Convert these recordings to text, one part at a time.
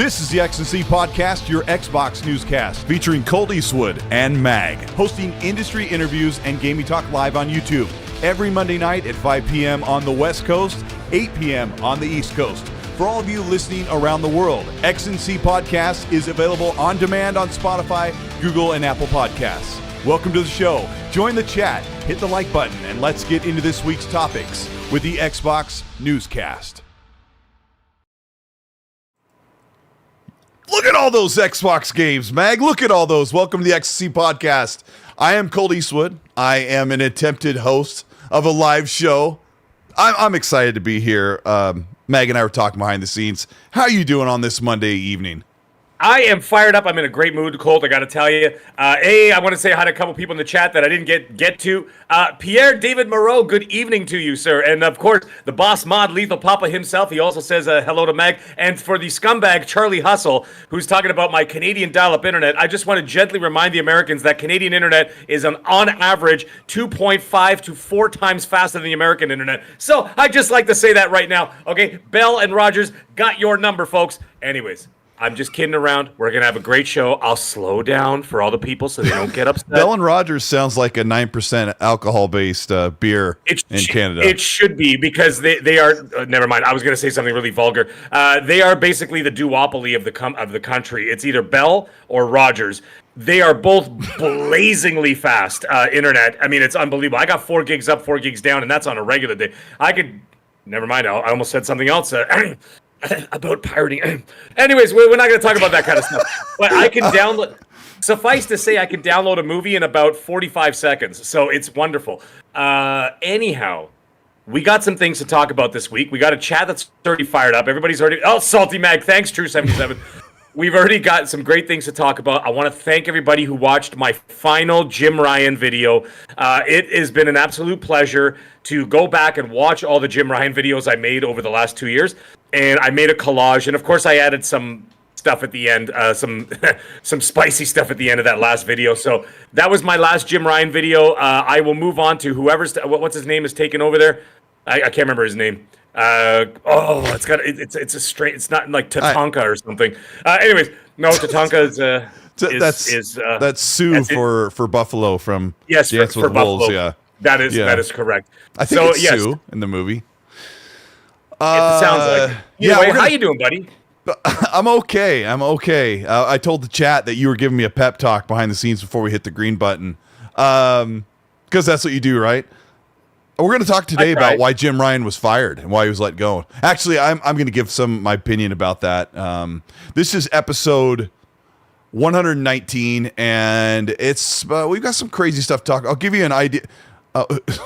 This is the X&C Podcast, your Xbox newscast, featuring Colteastwood and Mag, hosting industry interviews and gaming talk live on YouTube every Monday night at 5 p.m. on the West Coast, 8 p.m. on the East Coast. For all of you listening around the world, X&C Podcast is available on demand on Spotify, Google, and Apple Podcasts. Welcome to the show. Join the chat, hit the like button, and let's get into this week's topics with the Xbox newscast. Look at all those Xbox games, Mag. Look at all those. Welcome to the XC Podcast. I am Colteastwood. I am an attempted host of a live show. I'm excited to be here. Mag and I were talking behind the scenes. How are you doing on this Monday evening? I am fired up. I'm in a great mood, Colt. I got to tell you. I want to say hi to a couple people in the chat that I didn't get to. Pierre David Moreau, good evening to you, sir. And of course, the boss mod, Lethal Papa himself. He also says hello to Meg. And for the scumbag Charlie Hustle, who's talking about my Canadian dial-up internet, I just want to gently remind the Americans that Canadian internet is on average 2.5 to 4 times faster than the American internet. So I just like to say that right now. Okay, Bell and Rogers got your number, folks. Anyways. I'm just kidding around. We're going to have a great show. I'll slow down for all the people so they don't get upset. Bell and Rogers sounds like a 9% alcohol-based beer in Canada. It should be because they are never mind. I was going to say something really vulgar. They are basically the duopoly of the country. It's either Bell or Rogers. They are both blazingly fast internet. I mean, it's unbelievable. I got 4 gigs up, 4 gigs down, and that's on a regular day. Never mind. I almost said something else. About pirating. Anyways, we're not going to talk about that kind of stuff. But I can download. Suffice to say, I can download a movie in about 45 seconds. So it's wonderful. Anyhow, we got some things to talk about this week. We got a chat that's already fired up. Everybody's already. Oh, Salty Mag. Thanks, True77. We've already got some great things to talk about. I want to thank everybody who watched my final Jim Ryan video. It has been an absolute pleasure to go back and watch all the Jim Ryan videos I made over the last 2 years. And I made a collage. And, of course, I added some stuff at the end, some spicy stuff at the end of that last video. So that was my last Jim Ryan video. I will move on to whoever's what's his name is taking over there. I can't remember his name. It's not like Tatanka or something. Anyways, no, Tatanka that's Sue for Buffalo from Dance with Buffalo. Wolves. Yeah, that is correct. I think it's Sue in the movie. It sounds like it. Anyway, how you doing, buddy? I'm okay. I told the chat that you were giving me a pep talk behind the scenes before we hit the green button, because that's what you do, right? We're going to talk today about why Jim Ryan was fired and why he was let go. Actually, I'm going to give some of my opinion about that. This is episode 119, and it's we've got some crazy stuff to talk. I'll give you an idea.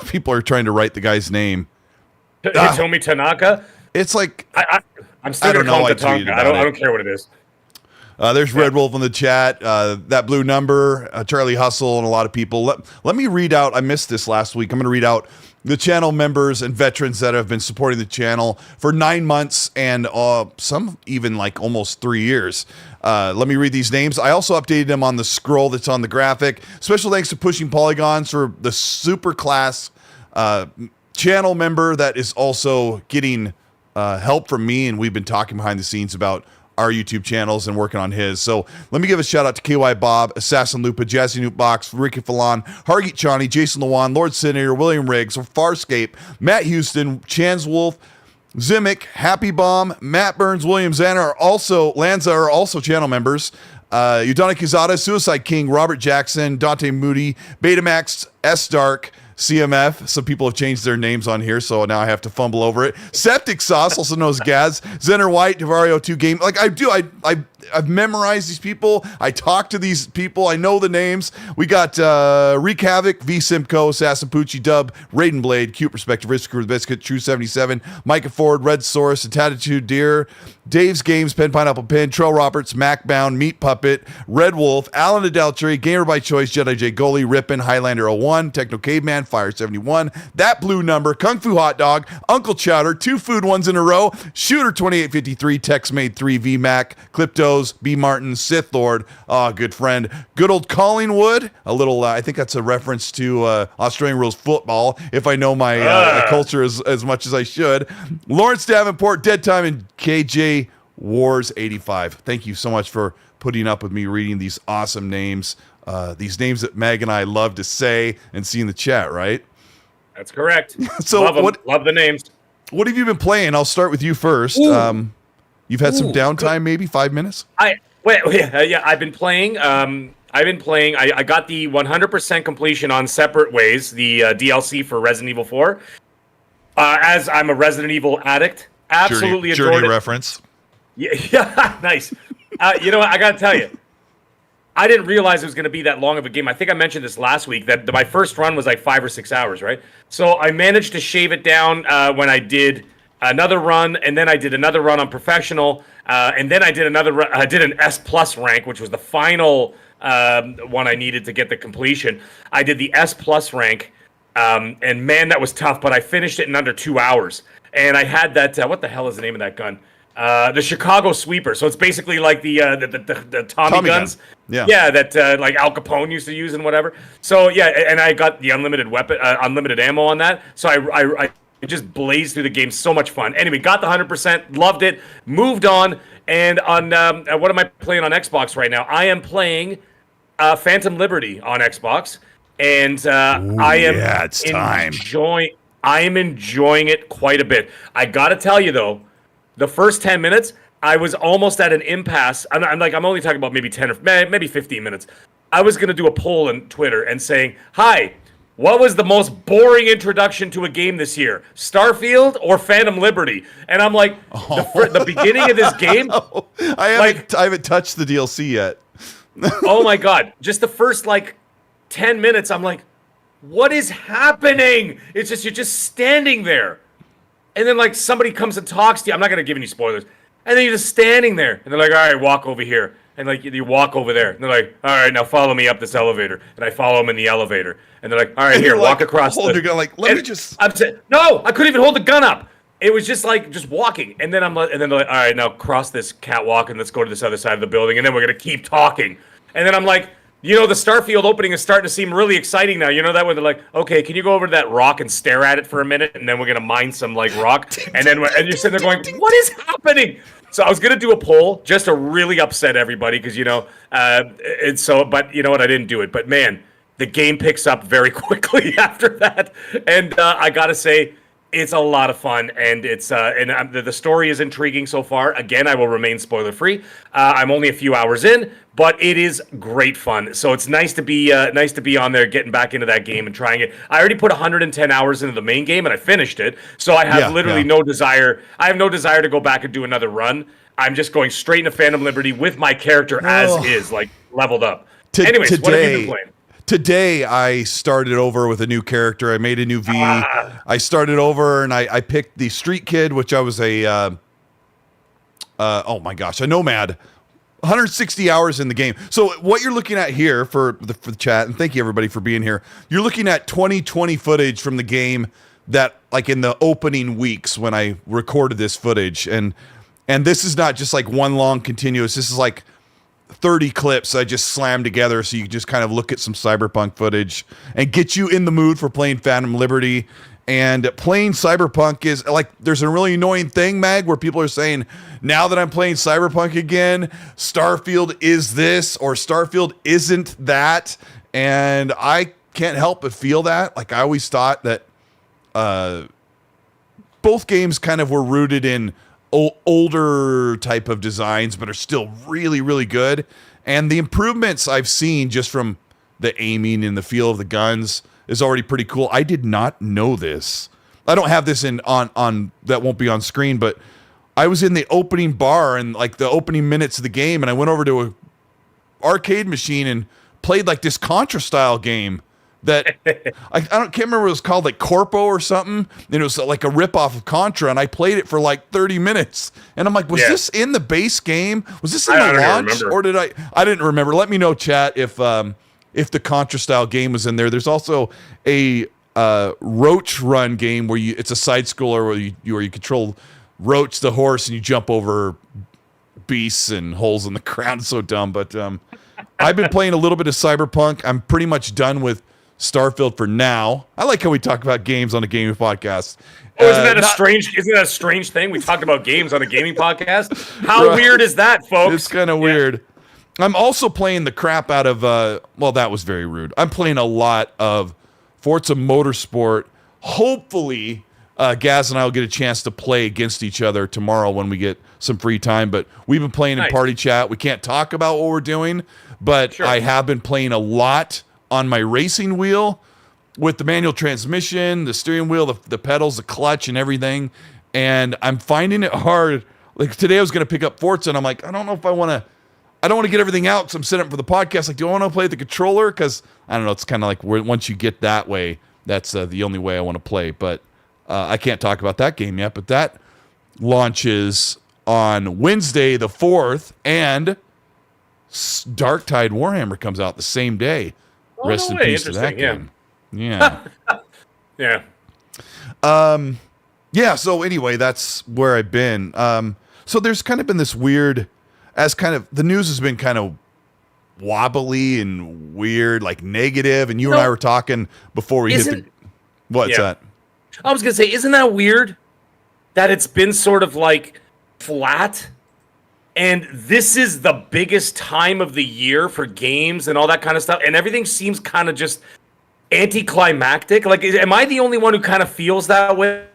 People are trying to write the guy's name. Hitomi Tanaka? It's like I'm still going to call him Tatanka. I don't care what it is. There's Red Wolf in the chat. That blue number, Charlie Hustle, and a lot of people. Let me read out. I missed this last week. I'm going to read out the channel members and veterans that have been supporting the channel for 9 months and some even like almost 3 years. Let me read these names. I also updated them on the scroll that's on the graphic. Special thanks to Pushing Polygons for the super class channel member that is also getting help from me, and we've been talking behind the scenes about our YouTube channels and working on his. So let me give a shout out to KY Bob, Assassin Lupa, Jazzy Newtbox, Ricky Fallon, Hargeet Chani, Jason Lewan, Lord Senator, William Riggs, Farscape, Matt Houston, Chans Wolf, Zimic, Happy Bomb, Matt Burns, William Lanza are also channel members. Udana Kizada, Suicide King, Robert Jackson, Dante Moody, Betamax, S Dark, CMF. Some people have changed their names on here, so now I have to fumble over it. Septic Sauce, also known as Gaz, Zener White, Devario 2 Game. Like I've memorized these people. I talk to these people. I know the names. We got Reek Havoc, V Simcoe, Assassin Poochie, Dub, Raiden Blade, Cute Perspective, Risk Crew Biscuit, True 77, Micah Ford, Red Source, Attitude Deer, Dave's Games, Pen Pineapple Pin, Trail Roberts, Mac Bound, Meat Puppet, Red Wolf, Alan Adeltry, Gamer by Choice, Jedi J Goalie, Rippin, Highlander 01, Techno Caveman, Fire 71, That Blue Number, Kung Fu Hot Dog, Uncle Chowder, 2 food ones in a row, Shooter 2853, Tex Made 3, VMAC, Cliptos, B Martin, Sith Lord, good friend, good old Collingwood, a little, I think that's a reference to Australian rules football, if I know my culture as much as I should, Lawrence Davenport, Dead Time, and KJ Wars 85. Thank you so much for putting up with me reading these awesome names. These names that Mag and I love to say and see in the chat, right? That's correct. So love 'em. Love the names. What have you been playing? I'll start with you first. You've had some downtime, maybe 5 minutes? Yeah, I've been playing. I got the 100% completion on Separate Ways, the DLC for Resident Evil 4. As I'm a Resident Evil addict, absolutely adored Journey it. reference. Yeah, nice. You know what? I got to tell you, I didn't realize it was going to be that long of a game. I think I mentioned this last week that my first run was like 5 or 6 hours, right? So I managed to shave it down when I did another run, and then I did another run on professional, and then I did another run. I did an S plus rank, which was the final one I needed to get the completion. I did the S plus rank, and man, that was tough. But I finished it in under 2 hours, and I had that. What the hell is the name of that gun? The Chicago Sweeper. So it's basically like the Tommy guns. Gun. Yeah. Yeah, that like Al Capone used to use and whatever. So yeah, and I got the unlimited weapon, unlimited ammo on that. So I just blazed through the game. So much fun. Anyway, got the 100%, loved it, moved on, and on what am I playing on Xbox right now? I am playing Phantom Liberty on Xbox, and I am enjoying it quite a bit. I gotta tell you though, the first 10 minutes, I was almost at an impasse. I'm only talking about maybe 10 or maybe 15 minutes. I was going to do a poll on Twitter and saying, hi, what was the most boring introduction to a game this year? Starfield or Phantom Liberty? And I'm like, the beginning of this game. I haven't touched the DLC yet. Oh my God. Just the first 10 minutes, I'm like, what is happening? It's just, you're just standing there. And then somebody comes and talks to you. I'm not going to give any spoilers. And then you're just standing there. And they're like, all right, walk over here. And you walk over there. And they're like, all right, now follow me up this elevator. And I follow them in the elevator. And they're like, all right, here, walk across. Hold your gun, let me just. I'm saying, no, I couldn't even hold the gun up. It was just just walking. And then they're like, all right, now cross this catwalk and let's go to this other side of the building. And then we're going to keep talking. And then I'm like, the Starfield opening is starting to seem really exciting now. You know that where they're like, okay, can you go over to that rock and stare at it for a minute, and then we're gonna mine some rock, and you're sitting there going, what is happening? So I was gonna do a poll just to really upset everybody because but you know what, I didn't do it. But man, the game picks up very quickly after that, and I gotta say, it's a lot of fun, and the story is intriguing so far. Again, I will remain spoiler free. I'm only a few hours in, but it is great fun. So it's nice to be on there, getting back into that game and trying it. I already put 110 hours into the main game, and I finished it. So I have no desire. I have no desire to go back and do another run. I'm just going straight into Phantom Liberty with my character as is, leveled up. Anyways, what have you been playing? Today, I started over with a new character. I made a new V. I started over, and I picked the Street Kid, which I was a nomad. 160 hours in the game. So what you're looking at here for the chat, and thank you everybody for being here. You're looking at 2020 footage from the game that in the opening weeks when I recorded this footage, and this is not just one long continuous. This is 30 clips I just slammed together so you can just kind of look at some Cyberpunk footage and get you in the mood for playing Phantom Liberty. And playing Cyberpunk is there's a really annoying thing, Mag, where people are saying, now that I'm playing Cyberpunk again, Starfield is this or Starfield isn't that. And I can't help but feel that. I always thought that both games kind of were rooted in older type of designs, but are still really, really good. And the improvements I've seen just from the aiming and the feel of the guns is already pretty cool. I did not know this. I don't have this on that won't be on screen, but I was in the opening bar and the opening minutes of the game, and I went over to a arcade machine and played this Contra style game that can't remember what it was called, Corpo or something. And it was a ripoff of Contra, and I played it for 30 minutes. And I'm like, was this in the base game? Was this in the launch? Or did I didn't remember. Let me know, chat, if the Contra style game was in there. There's also a Roach Run game where it's a side scroller where you control Roach the horse and you jump over beasts and holes in the ground. It's so dumb, but I've been playing a little bit of Cyberpunk. I'm pretty much done with Starfield for now. I like how we talk about games on a gaming podcast. Oh, isn't that a strange thing? We talked about games on a gaming podcast. How weird is that, folks? It's kind of weird. I'm also playing the crap out of. Well, that was very rude. I'm playing a lot of Forza Motorsport. Hopefully, Gaz and I will get a chance to play against each other tomorrow when we get some free time. But we've been playing in party chat. We can't talk about what we're doing, but I have been playing a lot on my racing wheel with the manual transmission, the steering wheel, the pedals, the clutch, and everything. And I'm finding it hard. Like today, I was going to pick up Forza, and I'm like, I don't know if I want to. I don't want to get everything out, so I'm setting up for the podcast. Like, do I want to play the controller? Because I don't know. It's kind of like once you get that way, that's the only way I want to play. But I can't talk about that game yet. But that launches on Wednesday the 4th, and Darktide Warhammer comes out the same day. Oh, Rest no in way. peace to that game. Yeah. Yeah. Yeah. So anyway, that's where I've been. So there's kind of been this weird. As kind of the news has been kind of wobbly and weird, like negative, and you and I were talking before we hit the. What's that? I was gonna say, isn't that weird that it's been sort of like flat, and this is the biggest time of the year for games and all that kind of stuff, and everything seems kind of just anticlimactic. Like, am I the only one who kind of feels that way?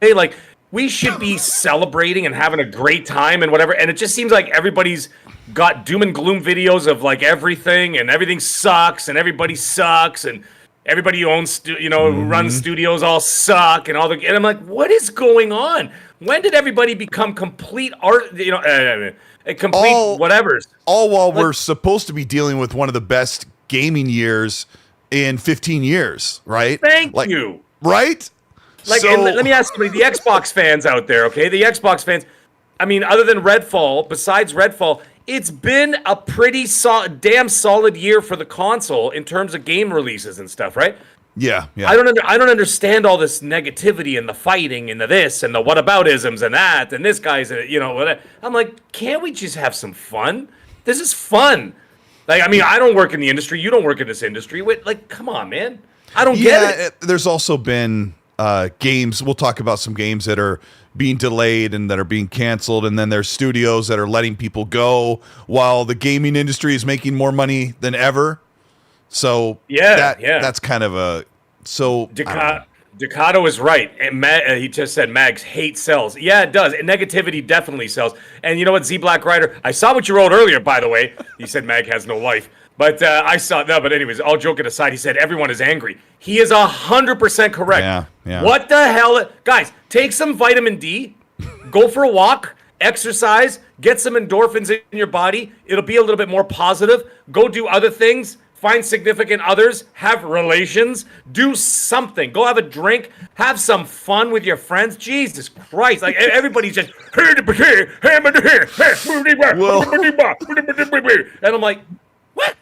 Like, we should be celebrating and having a great time and whatever. And it just seems like everybody's got doom and gloom videos of like everything, and everything sucks, and everybody sucks, and everybody who owns, who runs studios all suck, and all the. And I'm like, what is going on? When did everybody become complete art? Complete whatevers. All while we're supposed to be dealing with one of the best gaming years in 15 years, right? Thank you. Right? Like, and let me ask you, the Xbox fans out there, okay? The Xbox fans, I mean, other than Redfall, besides Redfall, it's been a pretty damn solid year for the console in terms of game releases and stuff, right? Yeah. I don't understand all this negativity and the fighting and the this and the whataboutisms and that and this guy's, whatever. I'm like, can't we just have some fun? This is fun. Like, I mean, I don't work in the industry. You don't work in this industry. Like, come on, man. I don't get it. There's also been games. We'll talk about some games that are being delayed and that are being canceled, and then there's studios that are letting people go while the gaming industry is making more money than ever. So that's kind of a Ducato is right. And he just said Mags hate sells. Yeah, it does. And negativity definitely sells. And you know what, Z Black Rider? I saw what you wrote earlier, by the way. You said Mag has no life. But I saw that. But anyways, all joking aside, he said everyone is angry. He is 100% correct. Yeah. What the hell? Guys, take some vitamin D, go for a walk, exercise, get some endorphins in your body. It'll be a little bit more positive. Go do other things. Find significant others. Have relations. Do something. Go have a drink. Have some fun with your friends. Jesus Christ. Like, everybody's just... And I'm like, what?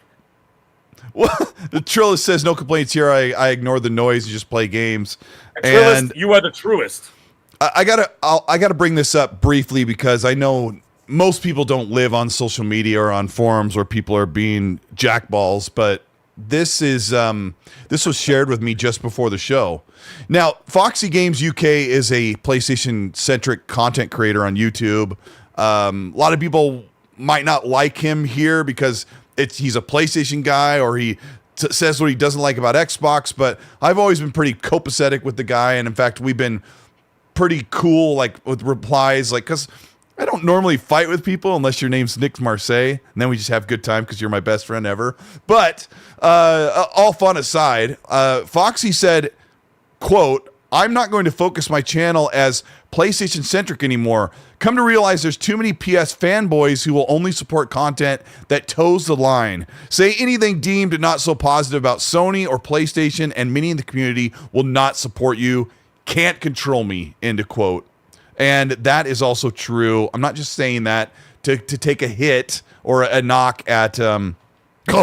Well, the Trillis says no complaints here. I ignore the noise and just play games. Trillis, And you are the truest. I gotta bring this up briefly because I know most people don't live on social media or on forums where people are being jackballs, but this was shared with me just before the show. Now, Foxy Games UK is a PlayStation-centric content creator on YouTube. A lot of people might not like him here because he's a PlayStation guy, or he says what he doesn't like about Xbox, but I've always been pretty copacetic with the guy, and in fact, we've been pretty cool, like, with replies, like, because I don't normally fight with people unless your name's Nick Marseille, and then we just have a good time because you're my best friend ever. But all fun aside, Foxy said, quote, "I'm not going to focus my channel as PlayStation-centric anymore. Come to realize there's too many PS fanboys who will only support content that toes the line. Say anything deemed not so positive about Sony or PlayStation, and many in the community will not support you. Can't control me," end of quote. And that is also true. I'm not just saying that to take a hit or a knock at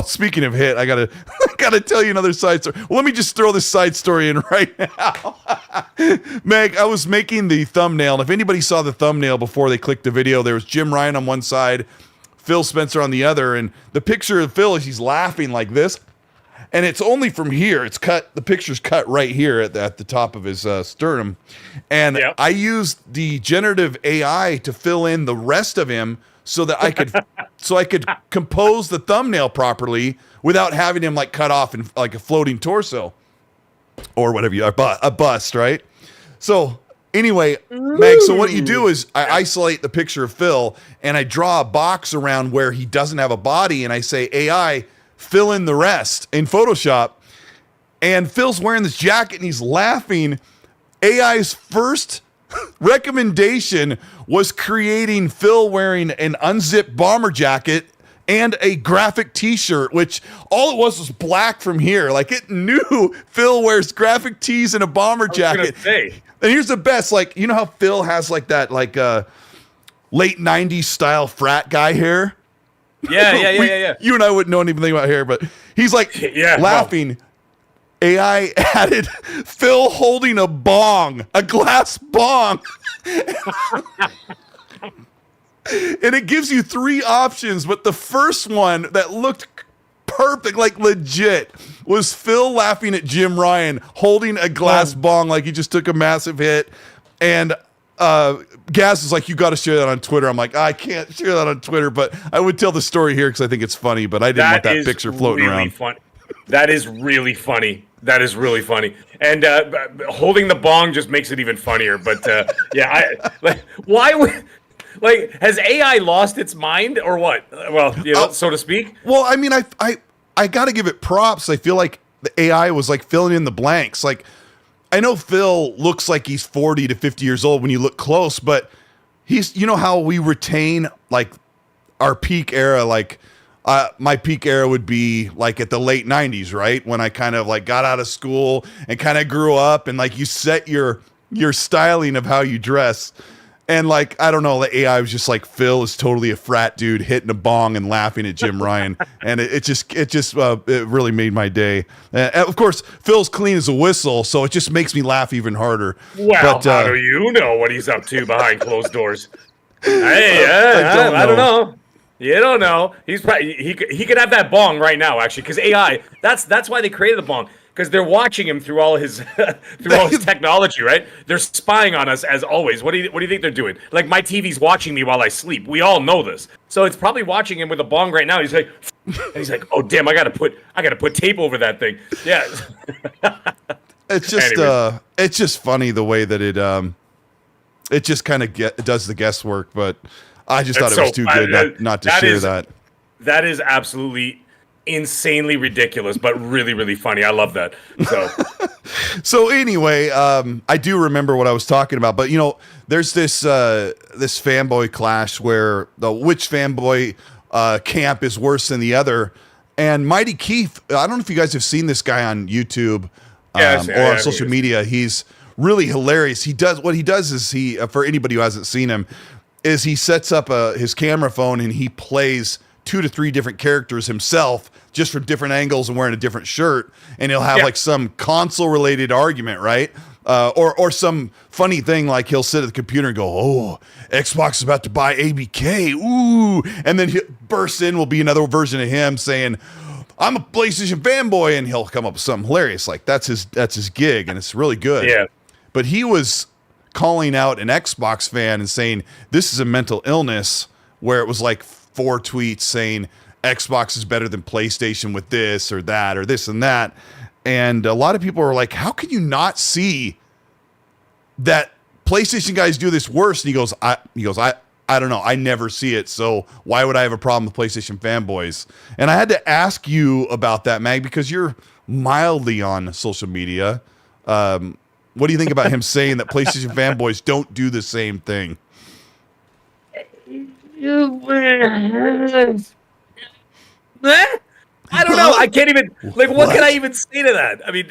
speaking of hit, I gotta tell you another side story. Well, let me just throw this side story in right now. Meg, I was making the thumbnail, and if anybody saw the thumbnail before they clicked the video, there was Jim Ryan on one side, Phil Spencer on the other, and the picture of Phil is he's laughing like this. and it's only from here. It's cut. The picture's cut right here at the top of his sternum, and I used the generative AI to fill in the rest of him so that I could compose the thumbnail properly without having him like cut off in like a floating torso or whatever a bust, right? So anyway, Meg, so what you do is I isolate the picture of Phil and I draw a box around where he doesn't have a body, and I say, AI, fill in the rest in Photoshop. And Phil's wearing this jacket and he's laughing. AI's first recommendation was creating Phil wearing an unzipped bomber jacket and a graphic t-shirt, which all it was black from here. Like, it knew Phil wears graphic tees and a bomber jacket. And here's the best, like, you know how Phil has like that like late 90s style frat guy hair? Yeah. You and I wouldn't know anything about hair, but he's like laughing. No. AI added Phil holding a glass bong. And it gives you 3 options, but the first one that looked perfect, like legit, was Phil laughing at Jim Ryan holding a glass bong like he just took a massive hit. And Gaz is like, you got to share that on Twitter. I'm like, I can't share that on Twitter, but I would tell the story here because I think it's funny, but I didn't want that picture floating around. That is really funny. That is really funny. And holding the bong just makes it even funnier. But why would... Like, has AI lost its mind or what? Well, so to speak. Well, I mean, I got to give it props. I feel like the AI was like filling in the blanks. Like, I know Phil looks like he's 40 to 50 years old when you look close, but he's, you know how we retain like our peak era, like my peak era would be like at the late 90s, right? When I kind of like got out of school and kind of grew up, and like you set your styling of how you dress. And like, I don't know, the AI was just like, Phil is totally a frat dude hitting a bong and laughing at Jim Ryan. And it really made my day. Of course, Phil's clean as a whistle, so it just makes me laugh even harder. Well, how do you know what he's up to behind closed doors? I don't know. You don't know. He's probably he could have that bong right now, actually, because AI. That's why they created the bong. Because they're watching him through all his technology, right? They're spying on us as always. What do you think they're doing? Like, my TV's watching me while I sleep. We all know this. So it's probably watching him with a bong right now. He's like, oh damn, I gotta put tape over that thing. Yeah. It's just it's just funny the way that it just kind of does the guesswork. But I just thought it was too good not to share that. That is absolutely insanely ridiculous, but really, really funny. I love that. So anyway, I do remember what I was talking about, but you know, there's this fanboy clash where which fanboy camp is worse than the other. And Mighty Keith, I don't know if you guys have seen this guy on YouTube or on social media. He's really hilarious. What he does is for anybody who hasn't seen him, is he sets up his camera phone and he plays 2 to 3 different characters himself, just from different angles and wearing a different shirt, and he'll have like some console related argument, right? Or some funny thing, like he'll sit at the computer and go, "Oh, Xbox is about to buy ABK, ooh," and then he bursts in, will be another version of him saying, "I'm a PlayStation fanboy," and he'll come up with something hilarious. Like that's his gig, and it's really good. Yeah. But he was calling out an Xbox fan and saying this is a mental illness, where it was like 4 tweets saying Xbox is better than PlayStation with this or that or this and that. And a lot of people are like, how can you not see that PlayStation guys do this worse? And he goes, I don't know. I never see it. So why would I have a problem with PlayStation fanboys? And I had to ask you about that, Mag, because you're mildly on social media. What do you think about him saying that PlayStation fanboys don't do the same thing? I don't know. I can't even, like, what can I even say to that? I mean,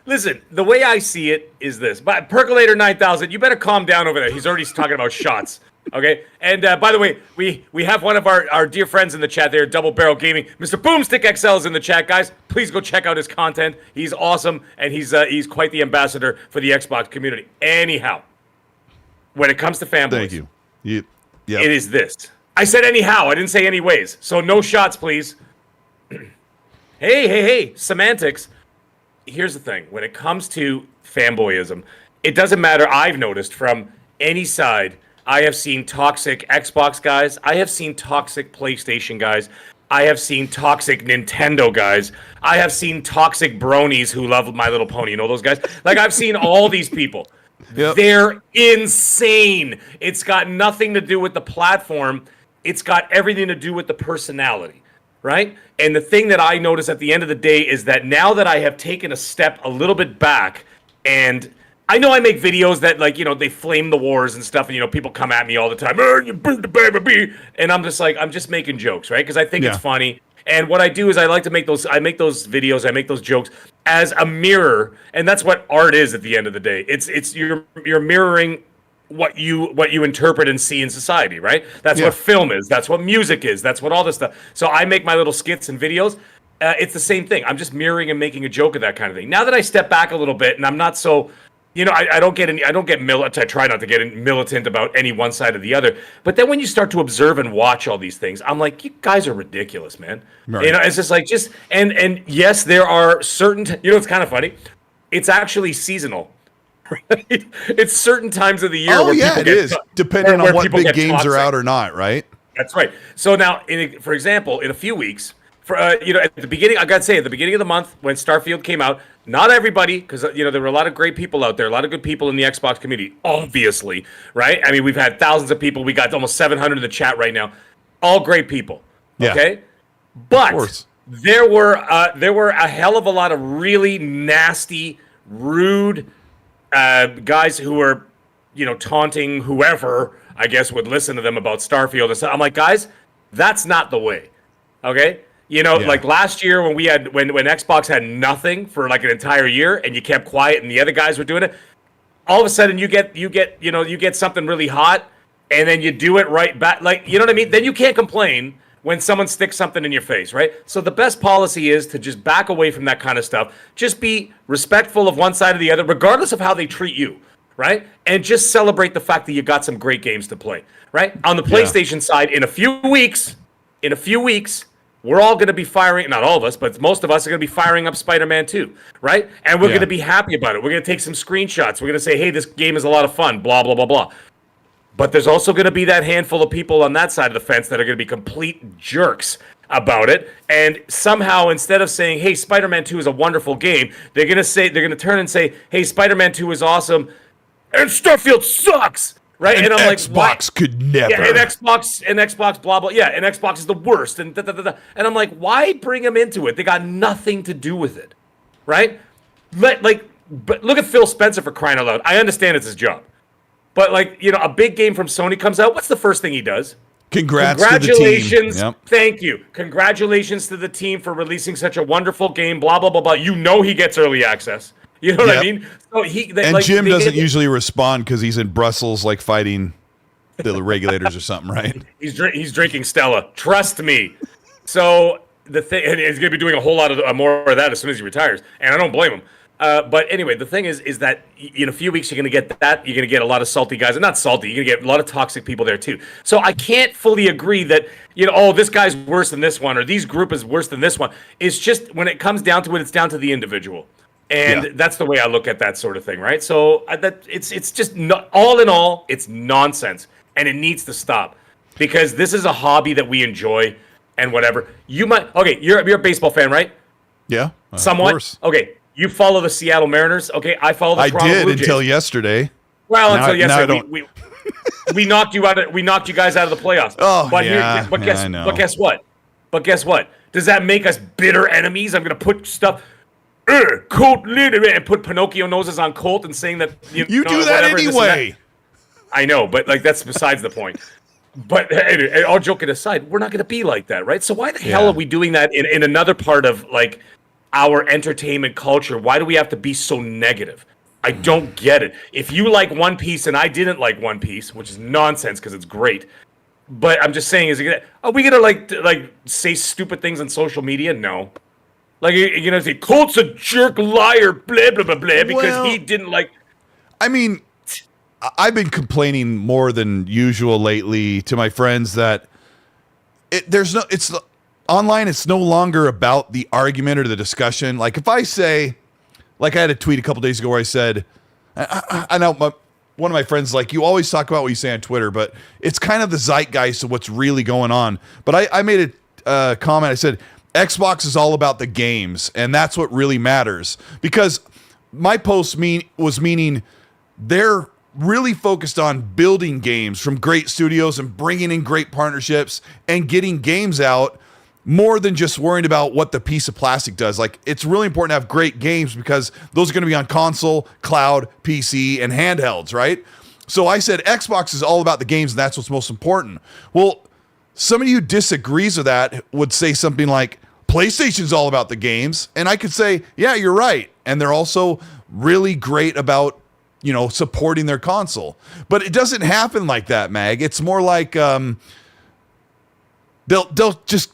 listen, the way I see it is this. But Percolator 9000, you better calm down over there. He's already talking about shots. Okay? And by the way, we have one of our dear friends in the chat there, Double Barrel Gaming. Mr. Boomstick XL is in the chat, guys. Please go check out his content. He's awesome, and he's quite the ambassador for the Xbox community. Anyhow, when it comes to fanboys, thank you. Yep. It is this. I said anyhow. I didn't say anyways. So no shots, please. Hey, semantics. Here's the thing. When it comes to fanboyism, it doesn't matter. I've noticed from any side, I have seen toxic Xbox guys. I have seen toxic PlayStation guys. I have seen toxic Nintendo guys. I have seen toxic bronies who love My Little Pony. You know those guys? Like, I've seen all these people. Yep. They're insane. It's got nothing to do with the platform. It's got everything to do with the personality, right? And the thing that I notice at the end of the day is that now that I have taken a step a little bit back, and I know I make videos that, like, you know, they flame the wars and stuff, and, you know, people come at me all the time, you beat the baby, and I'm just like, I'm just making jokes, right? Because I think it's funny. And what I do is I like to make those videos, I make those jokes as a mirror, and that's what art is at the end of the day. It's you're mirroring what you interpret and see in society, right? That's what film is. That's what music is. That's what all this stuff. So I make my little skits and videos. It's the same thing. I'm just mirroring and making a joke of that kind of thing. Now that I step back a little bit and I'm not so, you know, I try not to get militant about any one side or the other. But then when you start to observe and watch all these things, I'm like, you guys are ridiculous, man. Right. You know, it's just like and yes, there are certain, you know, it's kind of funny. It's actually seasonal. Right? It's certain times of the year. Oh, yeah, it is. Depending on what big games are out or not, right? That's right. So now, for example, in a few weeks, you know, at the beginning, I got to say, at the beginning of the month, when Starfield came out, not everybody, because, you know, there were a lot of great people out there, a lot of good people in the Xbox community, obviously, right? I mean, we've had thousands of people. We got almost 700 in the chat right now. All great people, okay? But there were a hell of a lot of really nasty, rude guys who were, you know, taunting whoever, I guess, would listen to them about Starfield and stuff. I'm like, guys, that's not the way, okay? You know, like last year when when Xbox had nothing for like an entire year and you kept quiet and the other guys were doing it, all of a sudden you get something really hot and then you do it right back. Like, you know what I mean? Then you can't complain when someone sticks something in your face, right? So the best policy is to just back away from that kind of stuff. Just be respectful of one side or the other, regardless of how they treat you, right? And just celebrate the fact that you got some great games to play, right? On the PlayStation side, in a few weeks, we're all going to be firing, not all of us, but most of us are going to be firing up Spider-Man 2, right? And we're going to be happy about it. We're going to take some screenshots. We're going to say, hey, this game is a lot of fun, blah, blah, blah, blah. But there's also going to be that handful of people on that side of the fence that are going to be complete jerks about it. And somehow, instead of saying, hey, Spider-Man 2 is a wonderful game, they're going to turn and say, hey, Spider-Man 2 is awesome, and Starfield sucks. Right, and I'm Xbox like, could never. Yeah, and Xbox, blah blah. Yeah, and Xbox is the worst, and And I'm like, why bring them into it? They got nothing to do with it, right? But look at Phil Spencer, for crying out loud. I understand it's his job, but like, you know, a big game from Sony comes out. What's the first thing he does? Congratulations to the team. Thank you. Congratulations to the team for releasing such a wonderful game. Blah blah blah blah. You know he gets early access. You know what I mean? So Jim doesn't usually respond because he's in Brussels, like fighting the regulators or something, right? He's drinking Stella. Trust me. So the thing, and he's going to be doing a whole lot of more of that as soon as he retires, and I don't blame him. But anyway, the thing is that in a few weeks you're going to get that. You're going to get a lot of salty guys, and not salty. You're going to get a lot of toxic people there too. So I can't fully agree that, you know, oh, this guy's worse than this one, or these group is worse than this one. It's just, when it comes down to it, it's down to the individual. And that's the way I look at that sort of thing, right? So it's just all in all, it's nonsense, and it needs to stop, because this is a hobby that we enjoy and whatever. You might you're a baseball fan, right? Yeah, somewhat. Of course. Okay, you follow the Seattle Mariners. Okay, I follow the Toronto Blue Jays. Until yesterday. Well, until yesterday, we knocked you out. We knocked you guys out of the playoffs. Oh, But guess what? Does that make us bitter enemies? I'm gonna put stuff. Colt and put Pinocchio noses on Colt and saying that you do that anyway. I know, but like, that's besides the point. But all joking aside, we're not going to be like that, right? So why the hell are we doing that in another part of like our entertainment culture? Why do we have to be so negative? I don't get it. If you like One Piece and I didn't like One Piece, which is nonsense because it's great, but I'm just saying, are we gonna like say stupid things on social media? No. Like, you're going to say, Colt's a jerk, liar, blah, blah, blah, blah, because he didn't like... I mean, I've been complaining more than usual lately to my friends that online, it's no longer about the argument or the discussion. Like if I say, like I had a tweet a couple days ago where I said, I know one of my friends like, you always talk about what you say on Twitter, but it's kind of the zeitgeist of what's really going on. But I made a comment. I said, Xbox is all about the games, and that's what really matters. Because my post was meaning they're really focused on building games from great studios and bringing in great partnerships and getting games out more than just worrying about what the piece of plastic does. Like, it's really important to have great games because those are going to be on console, cloud, PC, and handhelds, right? So I said Xbox is all about the games, and that's what's most important. Well, somebody who disagrees with that would say something like, PlayStation's all about the games. And I could say, yeah, you're right. And they're also really great about, you know, supporting their console. But it doesn't happen like that, Mag. It's more like they'll just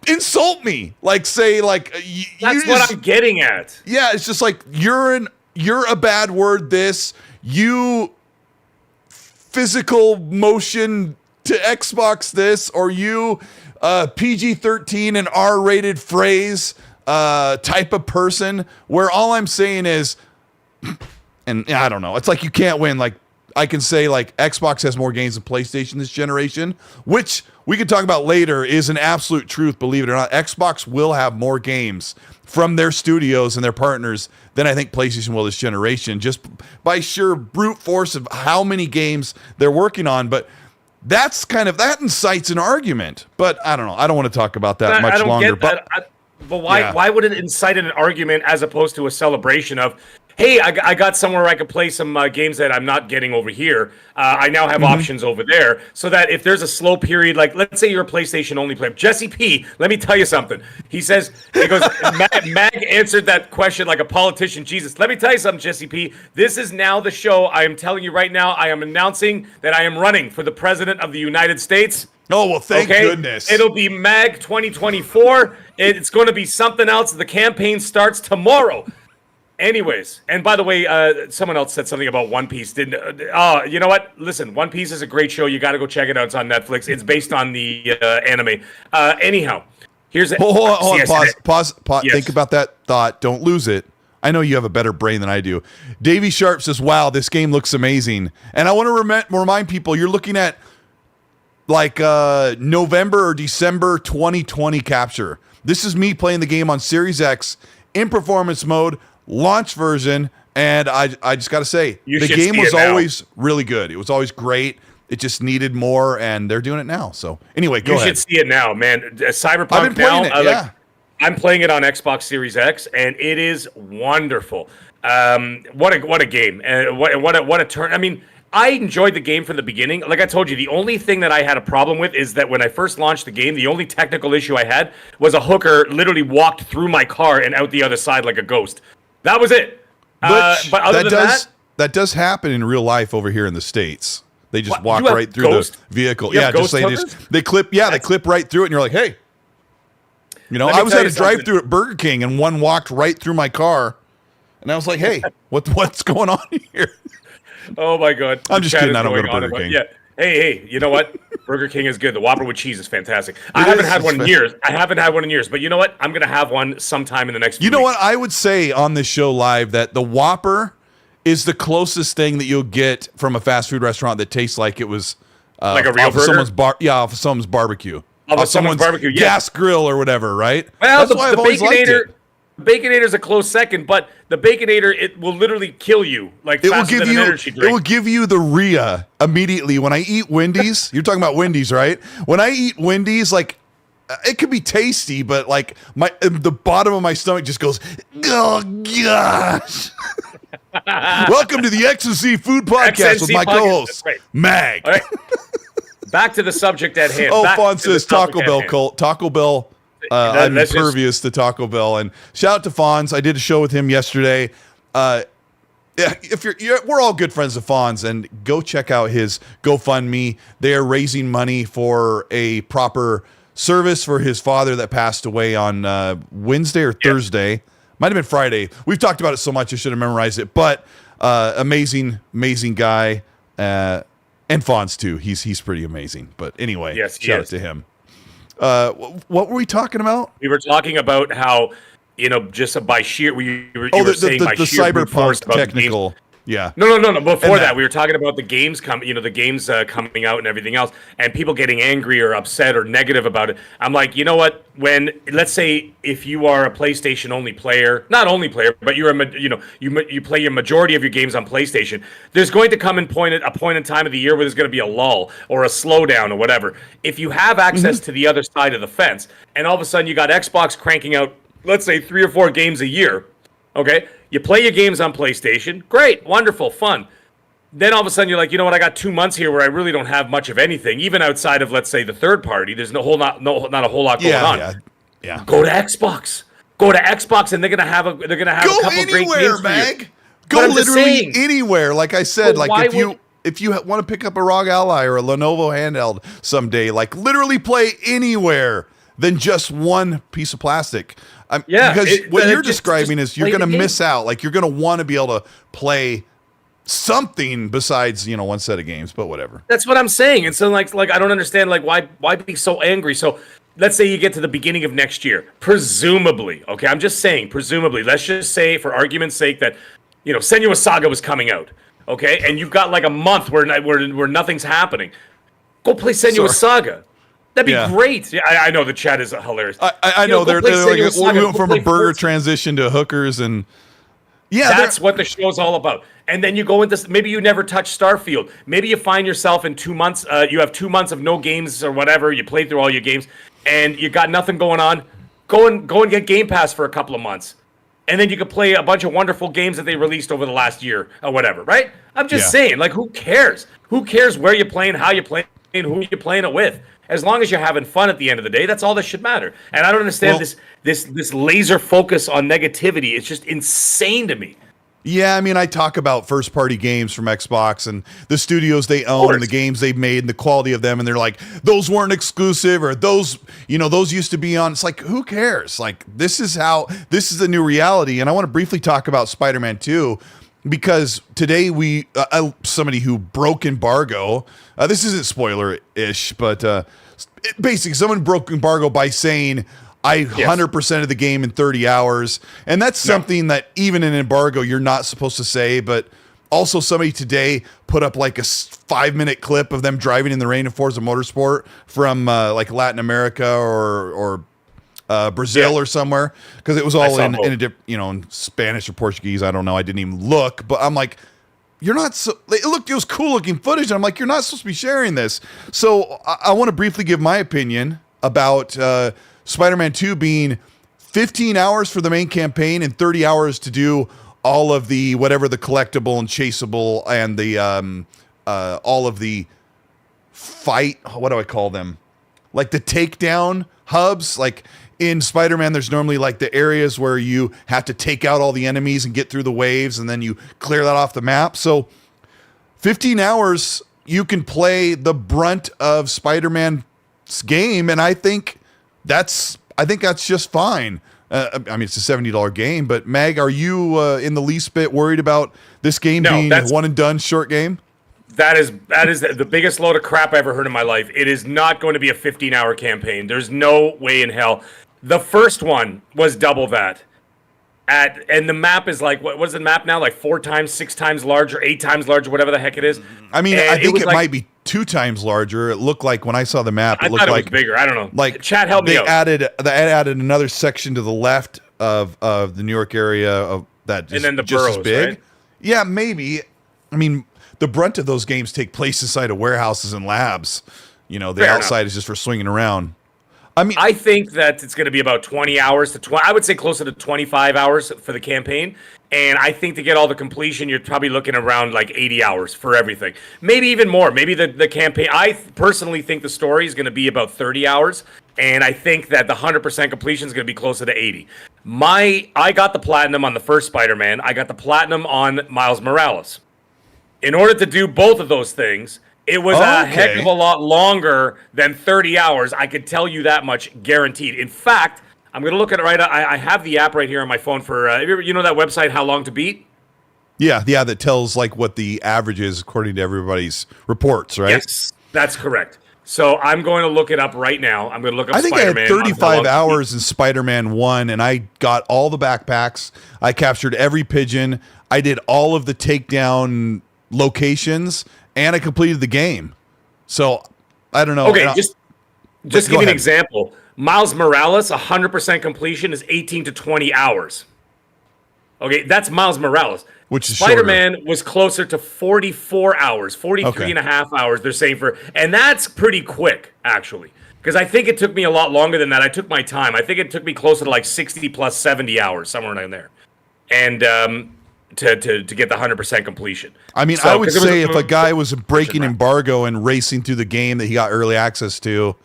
insult me. Like say like that's what I'm getting at. Yeah, it's just like you're a bad word this, you physical motion to Xbox this, or you PG-13 and R-rated phrase type of person, where all I'm saying is, and I don't know, it's like you can't win. Like I can say like Xbox has more games than PlayStation this generation, which we could talk about later is an absolute truth, believe it or not. Xbox will have more games from their studios and their partners than I think PlayStation will this generation, just by sheer brute force of how many games they're working on. But that's kind of, that incites an argument, but I don't know. I don't want to talk about that much longer. But why would it incite an argument as opposed to a celebration of, hey, I got somewhere I could play some games that I'm not getting over here. I now have options over there, so that if there's a slow period, like let's say you're a PlayStation only player, Jesse P, let me tell you something. He goes, Mag answered that question like a politician. Jesus, let me tell you something, Jesse P. This is now the show. I am telling you right now, I am announcing that I am running for the president of the United States. Oh, well, thank goodness. It'll be MAG 2024. It's going to be something else. The campaign starts tomorrow. Anyways, and by the way, someone else said something about One Piece. You know what? Listen, One Piece is a great show. You got to go check it out. It's on Netflix. It's based on the anime. Anyhow, here's hold on, pause. Yes. Think about that thought. Don't lose it. I know you have a better brain than I do. Davey Sharp says, wow, this game looks amazing. And I want to remind people, you're looking at like November or December 2020 capture. This is me playing the game on Series X in performance mode, launch version, and I just got to say, the game was always really good. It was always great. It just needed more, and they're doing it now. So anyway, go ahead. You should see it now, man. Cyberpunk. I've been playing it, I'm playing it on Xbox Series X, and it is wonderful. What a game, and what a turn. I mean, I enjoyed the game from the beginning. Like I told you, the only thing that I had a problem with is that when I first launched the game, the only technical issue I had was a hooker literally walked through my car and out the other side like a ghost. That was it. But other than that does happen in real life over here in the States. They just walk right through the vehicle. Yeah, they clip right through it, and you're like, hey. You know, I was at a drive-through at Burger King, and one walked right through my car, and I was like, hey, what's going on here? Oh my God! I'm just kidding. I don't go to Burger King. Yeah. Hey, you know what? Burger King is good. The Whopper with cheese is fantastic. I haven't had one in years. But you know what? I'm gonna have one sometime in the next few weeks. You know what? I would say on this show live that the Whopper is the closest thing that you'll get from a fast food restaurant that tastes like it was like a real burger? Off of someone's barbecue. Off someone's barbecue, gas grill or whatever, right? Well, that's why I've always liked it. Baconator's a close second, but the Baconator, it will literally kill you faster than an energy drink. It will give you the Rhea immediately. When I eat Wendy's, you're talking about Wendy's, right? When I eat Wendy's, like, it could be tasty, but like the bottom of my stomach just goes, oh gosh. Welcome to the XNC Food Podcast with my co-host, Mag. All right. Back to the subject at hand. Fawn says Taco Bell cult. Taco Bell. I'm impervious to Taco Bell, and shout out to Fonz. I did a show with him yesterday. If we're all good friends of Fonz, and go check out his GoFundMe. They are raising money for a proper service for his father that passed away on Wednesday or Thursday. Might have been Friday. We've talked about it so much I should have memorized it. But amazing guy, and Fonz too. He's pretty amazing. But anyway, shout out to him. What were we talking about? We were talking about how, just by sheer, you were saying the by sheer brute force Cyberpunk about technical. Yeah. No. Before that, we were talking about the games coming out and everything else, and people getting angry or upset or negative about it. I'm like, you know what? When, let's say, if you are a PlayStation only player, not only player, but you're you play your majority of your games on PlayStation, there's going to come a point in time of the year where there's going to be a lull or a slowdown or whatever. If you have access to the other side of the fence, and all of a sudden you got Xbox cranking out, let's say, 3 or 4 games a year, okay? You play your games on PlayStation. Great, wonderful, fun. Then all of a sudden you're like, you know what? I got 2 months here where I really don't have much of anything, even outside of, let's say, the third party. There's not a whole lot going on. Yeah. Go to Xbox. And they're gonna have a couple great games Mag. for you. Go literally anywhere. Like I said, if you want to pick up a ROG Ally or a Lenovo handheld someday, like literally play anywhere than just one piece of plastic. Because what you're describing is you're going to miss out. Like you're going to want to be able to play something besides, one set of games, but whatever. That's what I'm saying. And so like I don't understand why be so angry. So let's say you get to the beginning of next year, presumably. Okay, I'm just saying presumably. Let's just say for argument's sake that Senua's Saga was coming out. Okay, and you've got like a month where nothing's happening. Go play Senua's Saga. That'd be great. Yeah, I know the chat is hilarious. I know they're like, we went from a burger transition to hookers, and that's what the show's all about. And then you go into, maybe you never touch Starfield. Maybe you find yourself in 2 months. You have 2 months of no games or whatever. You played through all your games, and you got nothing going on. Go and get Game Pass for a couple of months, and then you could play a bunch of wonderful games that they released over the last year or whatever. Right? I'm just saying, like, who cares? Who cares where you're playing, how you're playing, who you're playing it with? As long as you're having fun at the end of the day, that's all that should matter. And I don't understand this laser focus on negativity. It's just insane to me. Yeah, I mean, I talk about first-party games from Xbox and the studios they own and the games they've made and the quality of them, and they're like, those weren't exclusive, or those used to be on. It's like, who cares? Like, this is the new reality. And I want to briefly talk about Spider-Man 2, because today somebody who broke embargo, this isn't spoiler-ish, but basically someone broke embargo by saying, I 100% of the game in 30 hours. And that's something that even in embargo, you're not supposed to say. But also somebody today put up like a 5-minute clip of them driving in the rain in Forza Motorsport from like Latin America or Brazil or somewhere. Because it was all in Spanish or Portuguese. I don't know. I didn't even look. But I'm like, you're not so. It was cool looking footage. And I'm like, you're not supposed to be sharing this. So I want to briefly give my opinion about Spider-Man 2 being 15 hours for the main campaign and 30 hours to do all of the whatever the collectible and chaseable and the all of the fight. What do I call them? Like the takedown hubs. Like in Spider-Man, there's normally like the areas where you have to take out all the enemies and get through the waves, and then you clear that off the map. So 15 hours, you can play the brunt of Spider-Man's game, and I think that's just fine. I mean, it's a $70 game, but Mag, are you in the least bit worried about this game being a one and done short game? That is the biggest load of crap I ever heard in my life. It is not going to be a 15-hour campaign. There's no way in hell. The first one was double that. And the map is like, what is the map now? Like 4 times, 6 times larger, 8 times larger, whatever the heck it is. I mean, I think it might be 2 times larger. It looked like when I saw the map, it looked like it was bigger. I don't know. Like chat help me out. They added another section to the left of the New York area of that, and then the just boroughs, as big. right? Yeah, maybe. I mean, the brunt of those games take place inside of warehouses and labs. The Fair outside enough. is just for swinging around. I mean, I think that it's going to be about 20 hours to 20. I would say closer to 25 hours for the campaign. And I think to get all the completion, you're probably looking around like 80 hours for everything. Maybe even more. Maybe the campaign. I personally think the story is going to be about 30 hours. And I think that the 100% completion is going to be closer to 80. I got the platinum on the first Spider-Man. I got the platinum on Miles Morales. In order to do both of those things, it was a heck of a lot longer than 30 hours. I could tell you that much, guaranteed. In fact, I'm going to look at it right now. I have the app right here on my phone for, that website, How Long to Beat? Yeah, that tells like what the average is according to everybody's reports, right? Yes, that's correct. So I'm going to look it up right now. I'm going to look up I think Spider-Man. I had 35 hours in Spider-Man 1, and I got all the backpacks. I captured every pigeon. I did all of the takedown locations, and I completed the game. So, I don't know. Okay, just give me an example. Miles Morales, 100% completion is 18 to 20 hours. Okay, that's Miles Morales. Which is Spider-Man was closer to 44 hours, 43 and a half hours, they're saying and that's pretty quick, actually. Because I think it took me a lot longer than that. I took my time. I think it took me closer to like 60 plus 70 hours, somewhere around there. And to get the 100% completion. I mean, I would say if a guy was breaking embargo and racing through the game that he got early access to,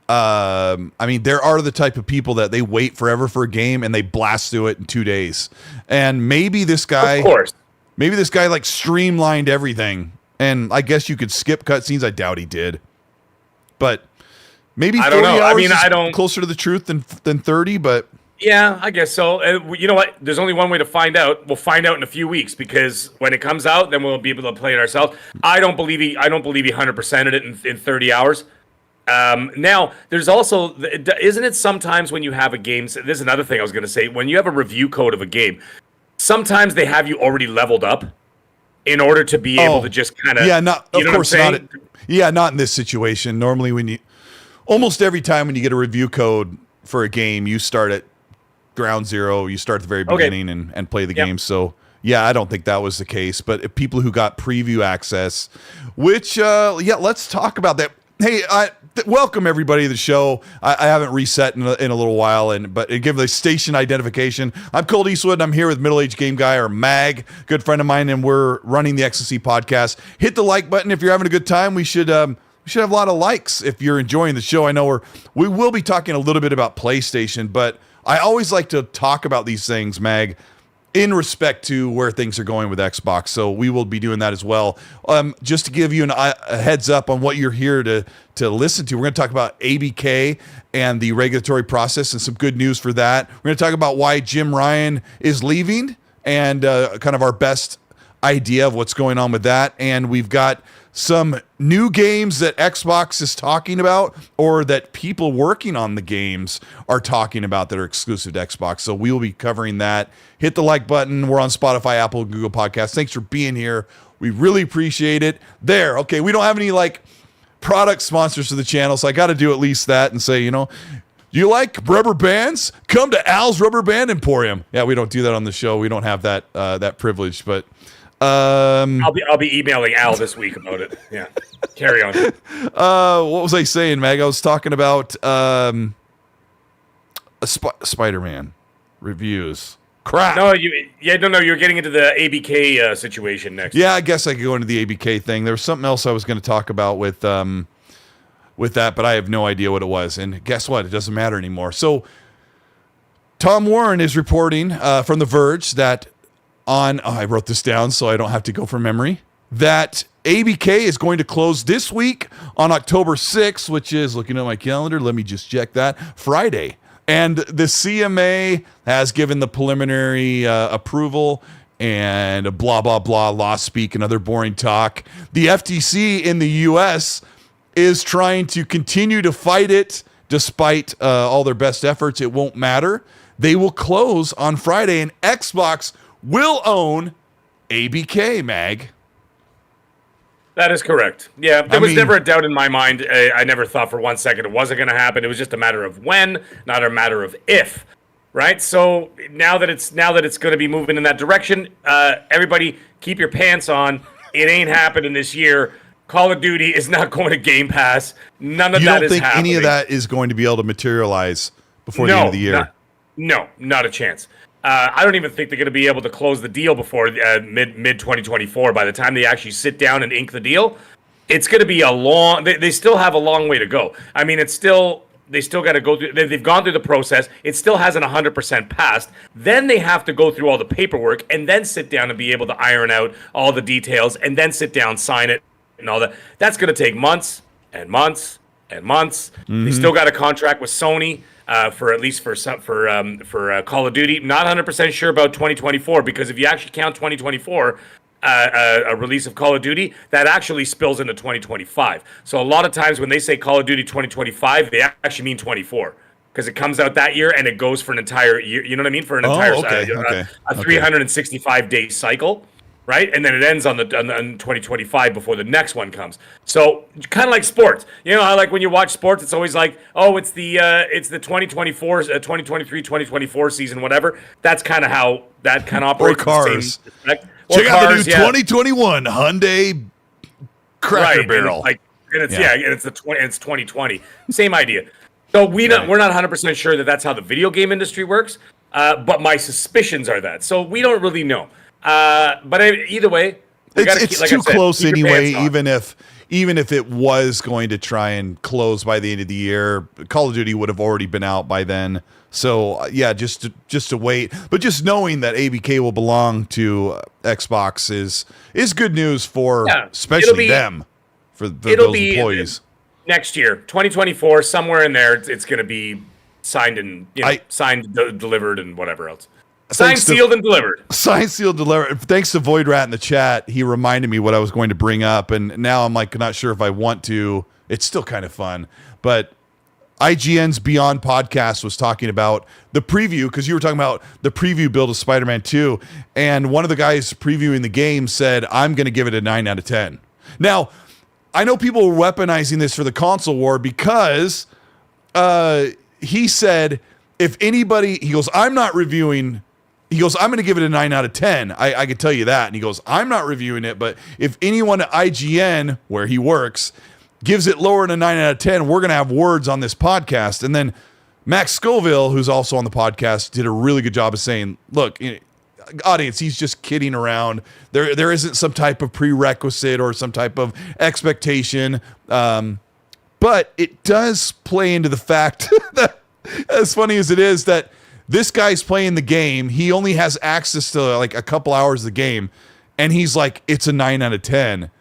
I mean, there are the type of people that they wait forever for a game and they blast through it in 2 days. And maybe this guy, like streamlined everything. And I guess you could skip cutscenes. I doubt he did, but maybe 40 hours I mean, is closer to the truth than 30. But yeah, I guess so. You know what? There's only one way to find out. We'll find out in a few weeks because when it comes out, then we'll be able to play it ourselves. I don't believe he 100%ed it in 30 hours. Now, there's also, isn't it sometimes when you have a game, this is another thing I was going to say, when you have a review code of a game, sometimes they have you already leveled up in order to be able to just kind of, not in this situation. Normally almost every time when you get a review code for a game, you start at ground zero, you start at the very beginning and play the game. So yeah, I don't think that was the case, but if people who got preview access, which, let's talk about that. Hey, welcome everybody to the show. I haven't reset in a little while, but give the station identification. I'm Colteastwood, and I'm here with middle-aged game guy, or Mag, good friend of mine, and we're running the XNC podcast. Hit the like button if you're having a good time. We should have a lot of likes if you're enjoying the show. I know we will be talking a little bit about PlayStation, but I always like to talk about these things, Mag, in respect to where things are going with Xbox. So we will be doing that as well. Just to give you a heads up on what you're here to listen to, we're going to talk about ABK and the regulatory process and some good news for that. We're going to talk about why Jim Ryan is leaving and kind of our best idea of what's going on with that. And we've got some new games that Xbox is talking about, or that people working on the games are talking about that are exclusive to Xbox. So we will be covering that. Hit the like button. We're on Spotify, Apple, Google Podcasts. Thanks for being here. We really appreciate it. There. Okay. We don't have any product sponsors to the channel, so I got to do at least that and say, do you like rubber bands? Come to Al's Rubber Band Emporium. Yeah, we don't do that on the show. We don't have that privilege, but I'll be emailing Al this week about it. Yeah, carry on. What was I saying, Mag? I was talking about Spider-Man reviews. Crap. No, you're getting into the ABK situation next. Yeah, I guess I could go into the ABK thing. There was something else I was going to talk about with that, but I have no idea what it was. And guess what? It doesn't matter anymore. So Tom Warren is reporting from The Verge that I wrote this down so I don't have to go from memory, that ABK is going to close this week on October 6th, which is, looking at my calendar, let me just check that, Friday. And the CMA has given the preliminary approval and a blah, blah, blah, law speak and other boring talk. The FTC in the U.S. is trying to continue to fight it despite all their best efforts. It won't matter. They will close on Friday, and Xbox will own ABK, Mag. That is correct. Yeah, there was never a doubt in my mind. I never thought for 1 second it wasn't going to happen. It was just a matter of when, not a matter of if, right? So now that it's going to be moving in that direction, everybody keep your pants on. It ain't happening this year. Call of Duty is not going to Game Pass. None of that is happening. You don't think any of that is going to be able to materialize before the end of the year? Not a chance. I don't even think they're going to be able to close the deal before mid 2024. By the time they actually sit down and ink the deal, it's going to be a long. They still have a long way to go. I mean, they still got to go through. They've gone through the process. It still hasn't 100% passed. Then they have to go through all the paperwork and then sit down and be able to iron out all the details and then sit down, sign it, and all that. That's going to take months and months and months. Mm-hmm. They still got a contract with Sony. For Call of Duty. Not 100% sure about 2024, because if you actually count 2024, a release of Call of Duty, that actually spills into 2025. So a lot of times when they say Call of Duty 2025, they actually mean 24. Because it comes out that year and it goes for an entire year. You know what I mean? For an entire a 365-day cycle, right? And then it ends on 2025 before the next one comes. So kind of like sports. You know how like when you watch sports, it's always like, oh, it's the 2024, 2023, 2024 season, whatever. That's kind of how that kind of operates. Or cars. Or Check out the new 2021 Hyundai Cracker Barrel. And it's 2020. Same idea. So we're not 100% sure that that's how the video game industry works, but my suspicions are that. So we don't really know. But either way, it's too close anyway. Even if it was going to try and close by the end of the year, Call of Duty would have already been out by then. So yeah, just to wait. But just knowing that ABK will belong to Xbox is good news for especially them, for those employees. Next year, 2024, somewhere in there, it's going to be signed and delivered, and whatever else. Signed, sealed, and delivered. Signed, sealed, delivered. Thanks to Void Rat in the chat, he reminded me what I was going to bring up, and now I'm like not sure if I want to. It's still kind of fun, but IGN's Beyond podcast was talking about the preview, because you were talking about the preview build of Spider-Man 2, and one of the guys previewing the game said, I'm going to give it a 9 out of 10. Now, I know people are weaponizing this for the console war because he said, if anybody, he goes, I'm not reviewing, he goes, I'm going to give it a 9 out of 10. I can tell you that. And he goes, I'm not reviewing it, but if anyone at IGN, where he works, gives it lower than a 9 out of 10, we're going to have words on this podcast. And then Max Scoville, who's also on the podcast, did a really good job of saying, look, audience, he's just kidding around. There isn't some type of prerequisite or some type of expectation, but it does play into the fact that, as funny as it is, that this guy's playing the game. He only has access to like a couple hours of the game, and he's like, it's a 9 out of 10.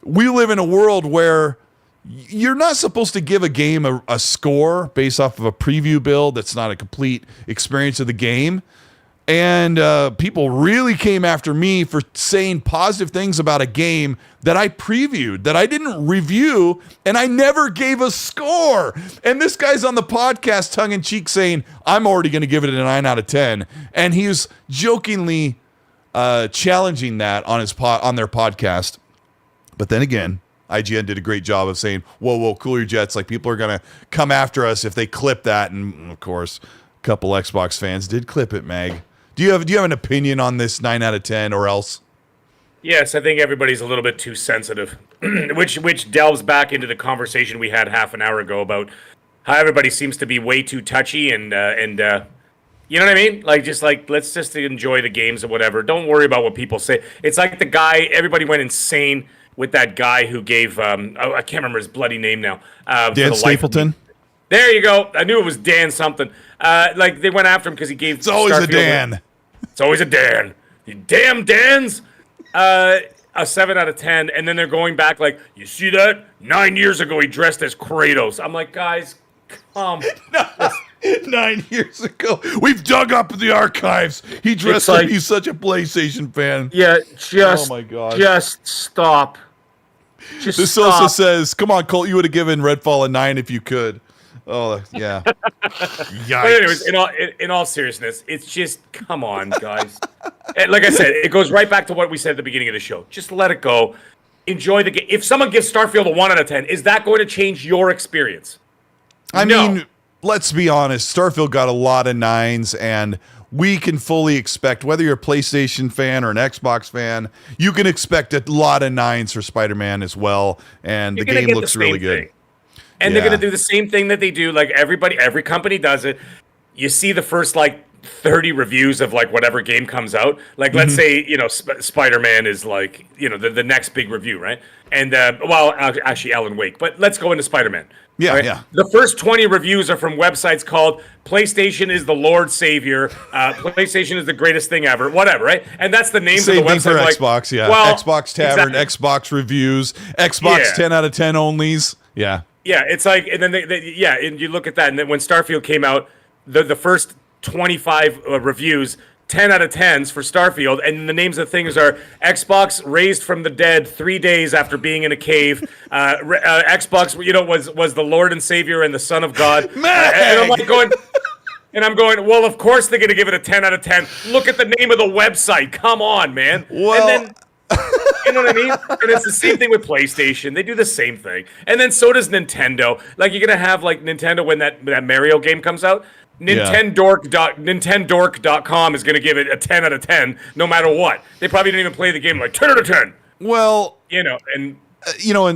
We live in a world where you're not supposed to give a game a score based off of a preview build that's not a complete experience of the game. And people really came after me for saying positive things about a game that I previewed, that I didn't review, and I never gave a score. And this guy's on the podcast tongue-in-cheek saying, I'm already going to give it a 9 out of 10. And he was jokingly challenging that on their podcast. But then again, IGN did a great job of saying, whoa, cool your jets. Like, people are going to come after us if they clip that. And, of course, a couple Xbox fans did clip it, Mag. Do you have an opinion on this 9 out of 10 or else? Yes, I think everybody's a little bit too sensitive, which delves back into the conversation we had half an hour ago about how everybody seems to be way too touchy and you know what I mean? Like, let's just enjoy the games or whatever. Don't worry about what people say. It's like the guy, everybody went insane with that guy who gave, I can't remember his bloody name now. Dan Stapleton? There you go. I knew it was Dan something. Like, they went after him because he gave It's always a Dan. It's always a Dan. You damn Dans. A 7 out of 10. And then they're going back like, you see that? 9 years ago, he dressed as Kratos. I'm like, guys, come. 9 years ago. We've dug up the archives. He dressed like he's such a PlayStation fan. Yeah, oh my God. Just stop. This also says, come on, Colt, you would have given Redfall a 9 if you could. Oh, yeah. Yikes. But anyways, in all seriousness, it's just, come on, guys. Like I said, it goes right back to what we said at the beginning of the show. Just let it go. Enjoy the game. If someone gives Starfield a 1 out of 10, is that going to change your experience? I mean, let's be honest. Starfield got a lot of 9s, and we can fully expect, whether you're a PlayStation fan or an Xbox fan, you can expect a lot of 9s for Spider-Man as well, and the game looks really good. And they're going to do the same thing that they do. Like every company does it. You see the first 30 reviews of whatever game comes out. Like, let's say, Spider-Man is the next big review, right? And actually Alan Wake, but let's go into Spider-Man. Yeah, right? yeah. The first 20 reviews are from websites called PlayStation is the Lord Savior, PlayStation is the greatest thing ever, whatever, right? And that's the names of the website. Same thing for Xbox, yeah. Well, Xbox Tavern, exactly. Xbox Reviews, Xbox 10 out of 10 onlys. Yeah. Yeah, it's like, and then and you look at that, and then when Starfield came out, the first 25 reviews, 10 out of 10s for Starfield, and the names of the things are Xbox raised from the dead 3 days after being in a cave. Xbox, was the Lord and Savior and the Son of God. And I'm like going. And I'm going, well, of course they're going to give it a 10 out of 10. Look at the name of the website. Come on, man. Well, and then, you know what I mean? And it's the same thing with PlayStation. They do the same thing. And then so does Nintendo. Like, you're going to have, like, Nintendo when that Mario game comes out. Nintendork.com is going to give it a 10 out of 10 no matter what. They probably didn't even play the game like 10 out of 10. Well, and... and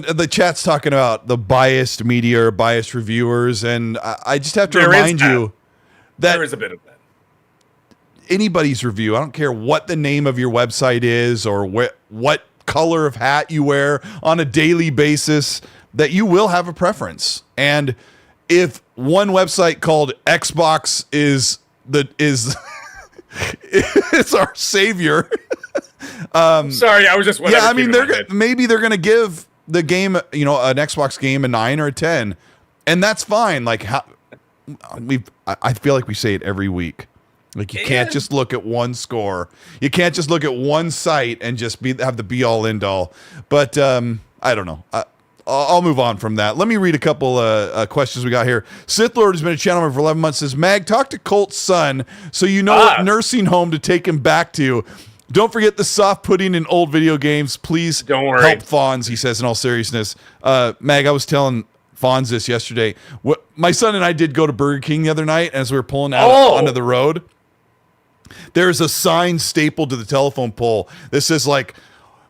the chat's talking about the biased media or biased reviewers, and I just have to remind you that there is a bit of that. Anybody's review, I don't care what the name of your website is or what color of hat you wear on a daily basis, that you will have a preference. And if one website called Xbox is it's our savior. Sorry, I was just yeah. I mean, maybe they're gonna give the game, an Xbox game, a 9 or a 10, and that's fine. Like I feel like we say it every week. Like, you can't just look at one score. You can't just look at one site and just have the be all end all. But I don't know. I'll move on from that. Let me read a couple questions we got here. Sith Lord has been a channel member for 11 months. Says, Mag, talk to Colt's son so you know what nursing home to take him back to. Don't forget the soft pudding in old video games. Please don't worry. Help Fonz, he says in all seriousness. Mag, I was telling Fonz this yesterday. My son and I did go to Burger King the other night as we were pulling out onto the road. There's a sign stapled to the telephone pole that says like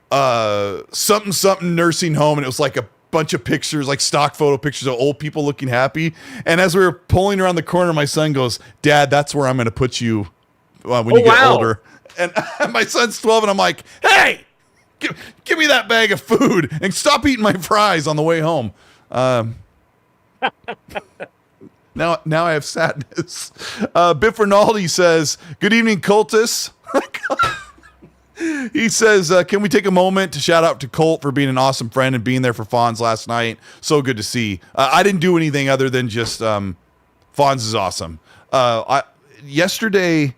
something nursing home, and it was like a bunch of pictures, like stock photo pictures of old people looking happy. And as we were pulling around the corner, my son goes, Dad, that's where I'm going to put you when you get older. And my son's 12, and I'm like, hey, give me that bag of food and stop eating my fries on the way home. Now I have sadness. Biff Rinaldi says, good evening, cultists. He says, can we take a moment to shout out to Colt for being an awesome friend and being there for Fonz last night? So good to see. I didn't do anything other than just Fonz is awesome. Yesterday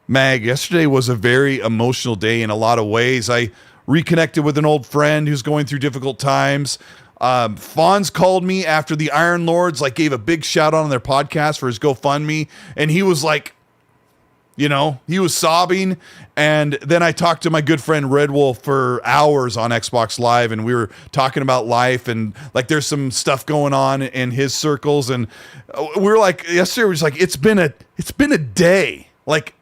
was a very emotional day in a lot of ways. I reconnected with an old friend who's going through difficult times. Fonz called me after the Iron Lords gave a big shout out on their podcast for his GoFundMe, and he was like, he was sobbing. And then I talked to my good friend Red Wolf for hours on Xbox Live, and we were talking about life, and there's some stuff going on in his circles, and we were like, yesterday we were just like, it's been a day.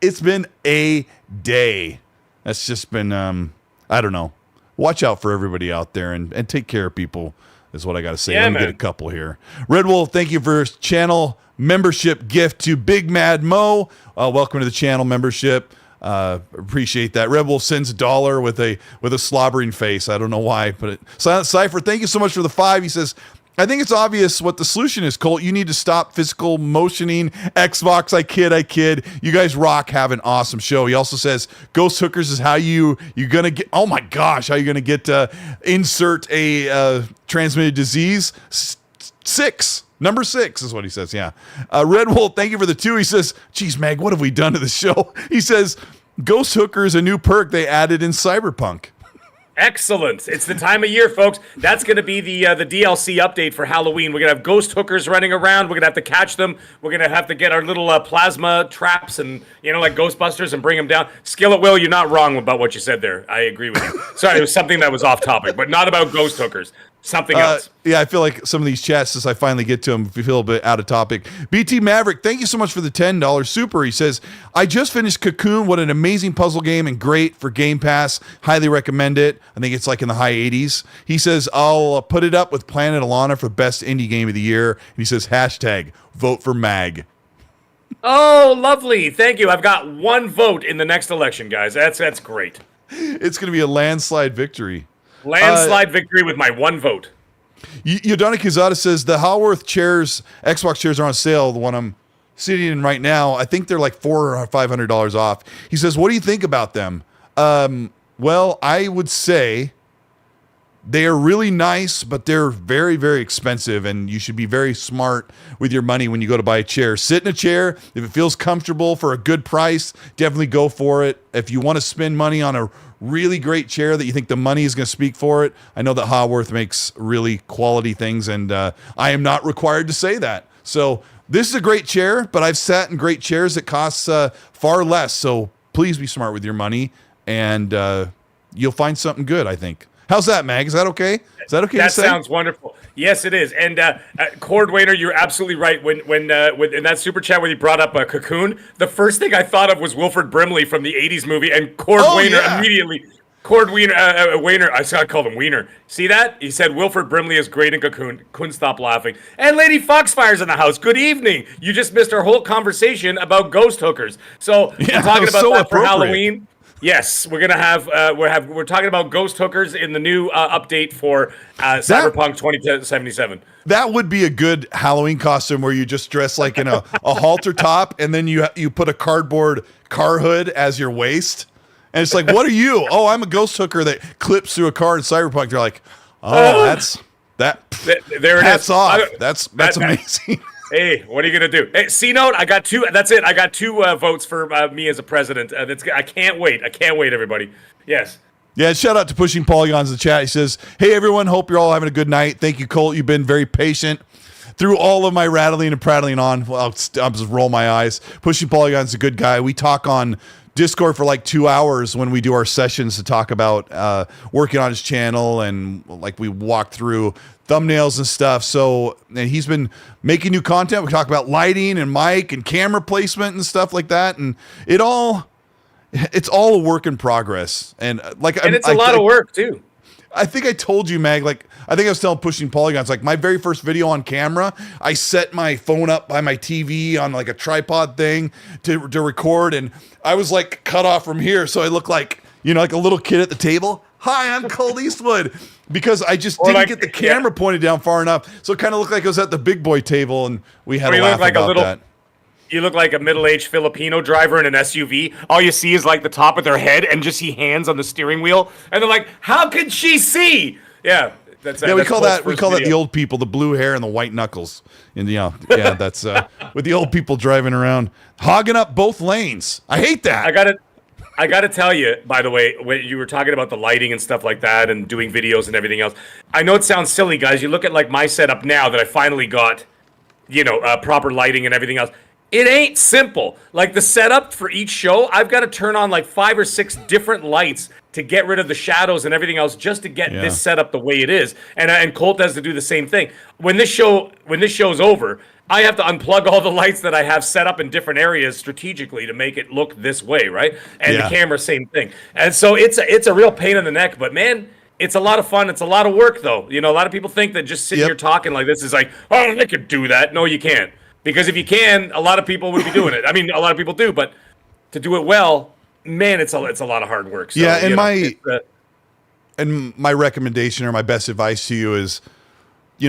It's been a day. That's just been I don't know. Watch out for everybody out there and take care of people is what I got to say. Let me get a couple here. Red Wolf, thank you for channel membership gift to Big Mad Mo. Welcome to the channel membership. Appreciate that. Red Wolf sends $1 with a slobbering face. I don't know why, but Silent Cypher, thank you so much for the 5. He says, I think it's obvious what the solution is, Colt. You need to stop physical motioning. Xbox, I kid. You guys rock. Have an awesome show. He also says, Ghost Hookers is how you're going to get, oh my gosh, how you're going to get insert a transmitted disease. 6. Number 6 is what he says, yeah. Red Wolf, thank you for the 2. He says, geez, Mag, what have we done to the show? He says, Ghost Hooker is a new perk they added in Cyberpunk. Excellent. It's the time of year, folks. That's going to be the DLC update for Halloween. We're going to have ghost hookers running around. We're going to have to catch them. We're going to have to get our little plasma traps and, like Ghostbusters, and bring them down. Skillet Will, you're not wrong about what you said there. I agree with you. Sorry, it was something that was off topic, but not about ghost hookers. Something else. Yeah, I feel like some of these chats, as I finally get to them, feel a bit out of topic. BT Maverick, thank you so much for the $10 super. He says, I just finished Cocoon. What an amazing puzzle game and great for Game Pass. Highly recommend it. I think it's in the high 80s. He says, I'll put it up with Planet Alana for best indie game of the year. And he says, hashtag vote for Mag. Oh, lovely. Thank you. I've got 1 vote in the next election, guys. That's great. It's going to be a landslide victory. Landslide victory with my 1 vote. Yodana Kizada says the Haworth chairs, Xbox chairs, are on sale. The one I'm sitting in right now, I think they're $400 or $500 off. He says, what do you think about them? Well, I would say They are really nice, but they're very, very expensive, and you should be very smart with your money when you go to buy a chair. Sit in a chair. If it feels comfortable for a good price, definitely go for it. If you want to spend money on a really great chair that you think the money is going to speak for it, I know that Haworth makes really quality things, and I am not required to say that. So this is a great chair, but I've sat in great chairs that cost far less. So please be smart with your money, and you'll find something good, I think. How's that, Mag? Is that okay? Is that okay That to say? sounds wonderful. Yes, it is. And Cord Wainer, you're absolutely right. When in that super chat when you brought up Cocoon, the first thing I thought of was Wilford Brimley from the '80s movie, and Cord Wainer immediately. Cord Wainer, I called him Wiener. See that? He said Wilford Brimley is great in Cocoon. Couldn't stop laughing. And Lady Foxfire's in the house. Good evening. You just missed our whole conversation about ghost hookers. So we're talking about that for Halloween. Yes, we're gonna have we're talking about ghost hookers in the new update for Cyberpunk 2077. That would be a good Halloween costume where you just dress like in a halter top, and then you put a cardboard car hood as your waist, and it's like, what are you? Oh, I'm a ghost hooker that clips through a car in Cyberpunk. They're like, oh, that's that. There it hats is. off. That's amazing. Hey, what are you gonna do? Hey, C note. I got two. That's it. I got two votes for me as a president. I can't wait. I can't wait, everybody. Yes. Yeah, shout out to Pushing Polygons in the chat. He says, hey, everyone, hope you're all having a good night. Thank you, Colt. You've been very patient through all of my rattling and prattling on. Well, I'll just roll my eyes. Pushing Polygons is a good guy. We talk on Discord for like 2 hours when we do our sessions to talk about working on his channel, and like we walk through thumbnails and stuff. So, and he's been making new content. We talk about lighting and mic and camera placement and stuff like that. And it's all a work in progress. And it's a lot of work too. I think I told you, Mag, like, I think I was telling Pushing Polygons, like my very first video on camera, I set my phone up by my TV on like a tripod thing to record. And I was like cut off from here. So I look like, like a little kid at the table. Hi, I'm Colteastwood. Because I just didn't get the camera pointed down far enough. So it kind of looked like I was at the big boy table, and we had a laugh about that. You look like a middle-aged Filipino driver in an SUV. All you see is like the top of their head and just see hands on the steering wheel. And they're like, how could she see? Yeah. We call that the old people, the blue hair and the white knuckles. And that's with the old people driving around, hogging up both lanes. I hate that. I got to tell you, by the way, when you were talking about the lighting and stuff like that and doing videos and everything else, I know it sounds silly, guys. You look at like my setup now that I finally got, proper lighting and everything else. It ain't simple. Like the setup for each show, I've got to turn on like 5 or 6 different lights to get rid of the shadows and everything else just to get this setup the way it is. And Colt has to do the same thing. When this show's over, I have to unplug all the lights that I have set up in different areas strategically to make it look this way, right? And the camera, same thing. And so it's a real pain in the neck, but man, it's a lot of fun. It's a lot of work, though. A lot of people think that just sitting here talking like this is like, oh, they could do that. No, you can't. Because if you can, a lot of people would be doing it. I mean, a lot of people do, but to do it well, man, it's a lot of hard work. So, and my recommendation or my best advice to you is,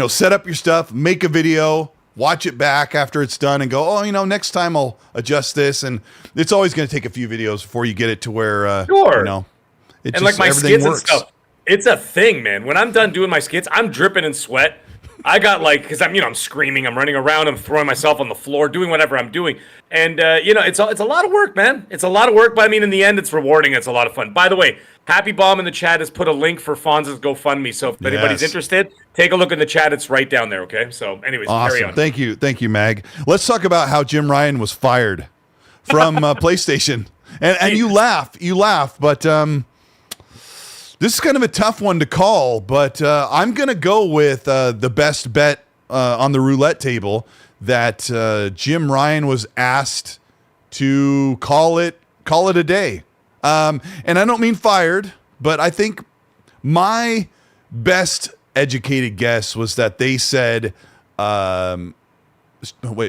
set up your stuff, make a video, watch it back after it's done, and go, next time I'll adjust this. And it's always going to take a few videos before you get it to where, and like my skits and stuff, it's a thing, man. When I'm done doing my skits, I'm dripping in sweat. I got because I'm screaming, I'm running around, I'm throwing myself on the floor, doing whatever I'm doing. And, it's a lot of work, man. It's a lot of work, but I mean, in the end, it's rewarding. It's a lot of fun. By the way, Happy Bomb in the chat has put a link for Fonz's GoFundMe. So if anybody's interested, take a look in the chat. It's right down there, okay? So anyways, awesome. Carry on. Thank you, Mag. Let's talk about how Jim Ryan was fired from PlayStation. And you laugh, but this is kind of a tough one to call, but I'm going to go with the best bet on the roulette table that Jim Ryan was asked to call it a day. And I don't mean fired, but I think my best educated guess was that they said, wait,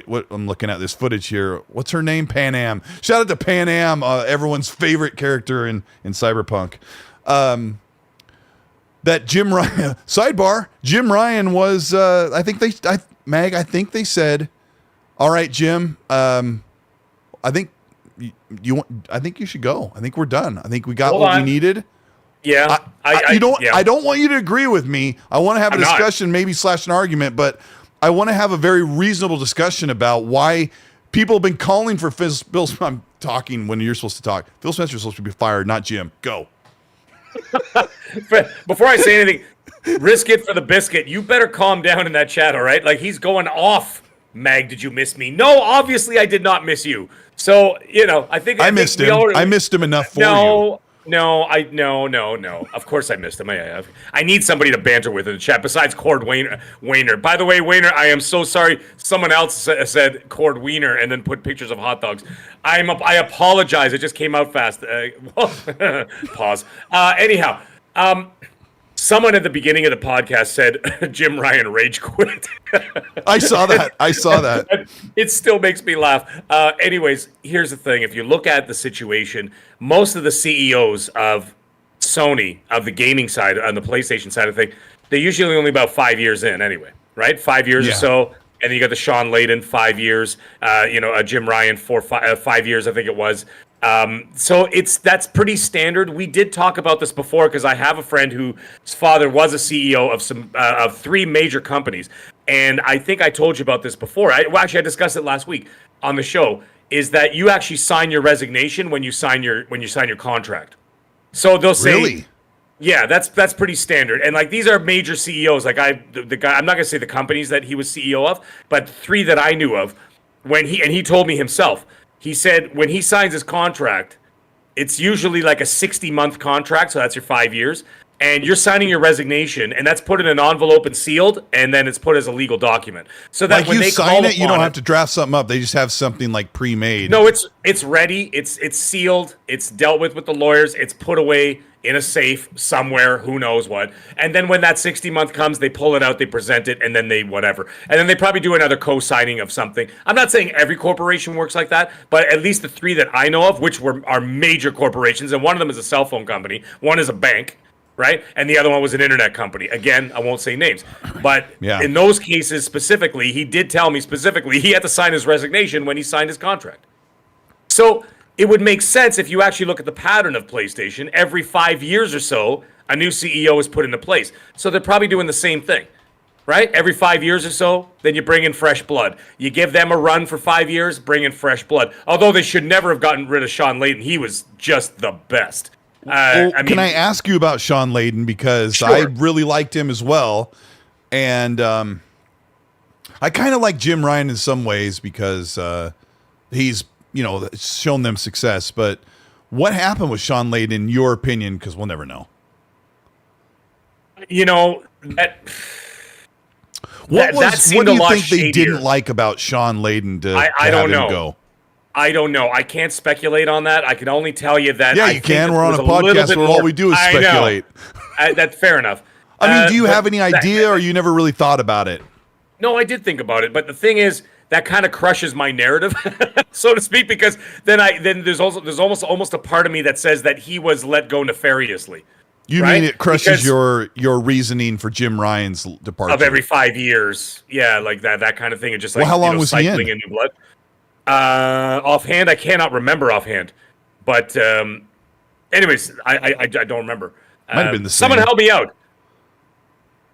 what? I'm looking at this footage here. What's her name? Pan Am. Shout out to Pan Am, everyone's favorite character in Cyberpunk. That Jim Ryan sidebar. Jim Ryan was. I think they said, "All right, Jim. I think you should go. I think we're done. I think we got what we needed. Yeah, I don't want you to agree with me. I want to have a discussion, maybe / an argument, but I want to have a very reasonable discussion about why people have been calling for Bill. I'm talking when you're supposed to talk. Phil Spencer's supposed to be fired, not Jim. Go. Before I say anything, risk it for the biscuit. You better calm down in that chat, all right? Like, he's going off. Mag, did you miss me? No, obviously I did not miss you. So, I think I missed him. I missed him enough for you. No. Of course I missed him. I need somebody to banter with in the chat besides Cord Wayner. By the way, Wayner, I am so sorry. Someone else said Cord Wiener and then put pictures of hot dogs. I apologize. It just came out fast. Pause. Anyhow, someone at the beginning of the podcast said Jim Ryan rage quit. I saw that. It still makes me laugh. Anyways, here's the thing. If you look at the situation, most of the CEOs of Sony, of the gaming side, on the PlayStation side of things, they're usually only about 5 years in anyway, right? 5 years or so. And then you got the Sean Layden, 5 years. Jim Ryan, 5 years, I think it was. So that's pretty standard. We did talk about this before because I have a friend whose father was a CEO of 3 major companies, and I think I told you about this before. I discussed it last week on the show. Is that you actually sign your resignation when you sign your contract? So they'll say, really? Yeah, that's pretty standard. And like these are major CEOs. Like the guy, I'm not gonna say the companies that he was CEO of, but 3 that I knew of. He told me himself. He said when he signs his contract, it's usually like a 60-month contract, so that's your 5 years, and you're signing your resignation, and that's put in an envelope and sealed, and then it's put as a legal document. So that like when you they sign it, you don't have to draft something up. They just have something like pre-made. No, it's ready. It's sealed. It's dealt with the lawyers. It's put away in a safe somewhere, who knows what. And then when that 60-month comes, they pull it out, they present it, and then they whatever. And then they probably do another co-signing of something. I'm not saying every corporation works like that, but at least the 3 that I know of, which are major corporations, and one of them is a cell phone company, one is a bank, right? And the other one was an internet company. Again, I won't say names. But in those cases specifically, he did tell me specifically he had to sign his resignation when he signed his contract. So it would make sense if you actually look at the pattern of PlayStation. Every 5 years or so, a new CEO is put into place. So they're probably doing the same thing, right? Every 5 years or so, then you bring in fresh blood. You give them a run for 5 years, bring in fresh blood. Although they should never have gotten rid of Sean Layden. He was just the best. Can I ask you about Sean Layden? Because sure. I really liked him as well. And I kind of like Jim Ryan in some ways because he's shown them success. But what happened with Sean Layden, in your opinion? Because we'll never know. What do you think they didn't like about Sean Layden to have him go? I don't know. I can't speculate on that. I can only tell you that. Yeah, you can. We're on a podcast where all we do is speculate. That's fair enough. I mean, do you have any idea, or you never really thought about it? No, I did think about it, but the thing is, that kind of crushes my narrative, so to speak, because then there's almost a part of me that says that he was let go nefariously. You mean it crushes your reasoning for Jim Ryan's departure of every 5 years? Yeah, like that kind of thing. It just like how long was he in? Cycling new blood. Offhand, I cannot remember offhand, but anyways, I don't remember. Might have been the same. Someone help me out.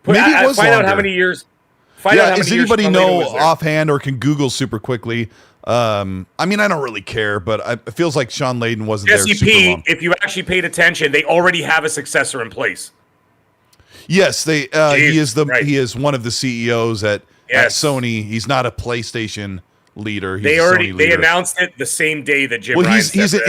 Maybe it was find longer. out how many years. Find out how does many anybody years know offhand, or can Google super quickly? I mean, I don't really care, but it feels like Sean Layden wasn't there super long. If you actually paid attention, they already have a successor in place. Yes, he is one of the CEOs at Sony. He's not a PlayStation leader. They announced it the same day that Jim. Well, he's an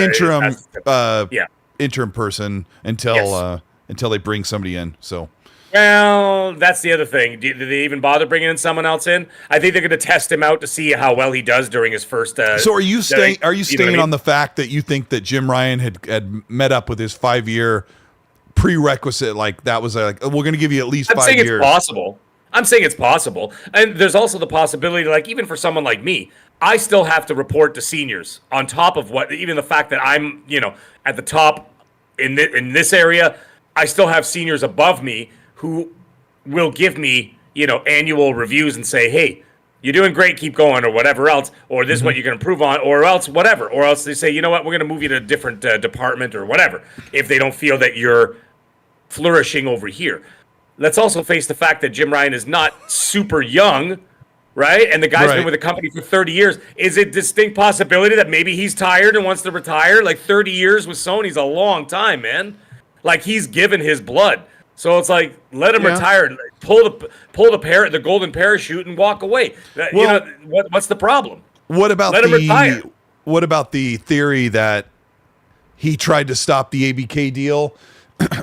interim person until they bring somebody in. So. Well, that's the other thing. Did they even bother bringing in someone else in? I think they're going to test him out to see how well he does during his first. So are you staying? Are you staying on the fact that you think that Jim Ryan had met up with his 5-year prerequisite? Like that was like, we're going to give you at least 5 years. I'm saying it's possible. I'm saying it's possible, and there's also the possibility, like even for someone like me, I still have to report to seniors on top of even the fact that I'm at the top in this area. I still have seniors above me who will give me, annual reviews and say, hey, you're doing great, keep going, or whatever else, or this is what you can improve on, or else whatever. Or else they say, you know what, we're going to move you to a different department or whatever, if they don't feel that you're flourishing over here. Let's also face the fact that Jim Ryan is not super young, right? And the guy's been with the company for 30 years. Is it a distinct possibility that maybe he's tired and wants to retire? Like 30 years with Sony's a long time, man. Like he's given his blood. So it's like, let him retire, pull the golden parachute and walk away. Well, what's the problem? What about let him retire. What about the theory that he tried to stop the ABK deal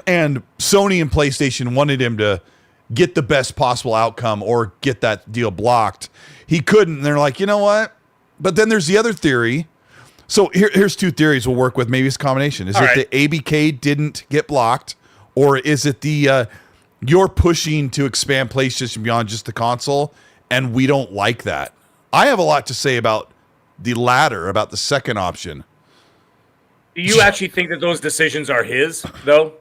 and Sony and PlayStation wanted him to get the best possible outcome or get that deal blocked? He couldn't. And they're like, you know what? But then there's the other theory. So here's two theories we'll work with. Maybe it's a combination. Is it the ABK didn't get blocked, or is it the you're pushing to expand PlayStation beyond just the console and we don't like that? I have a lot to say about the latter, about the second option. Do you actually think that those decisions are his, though?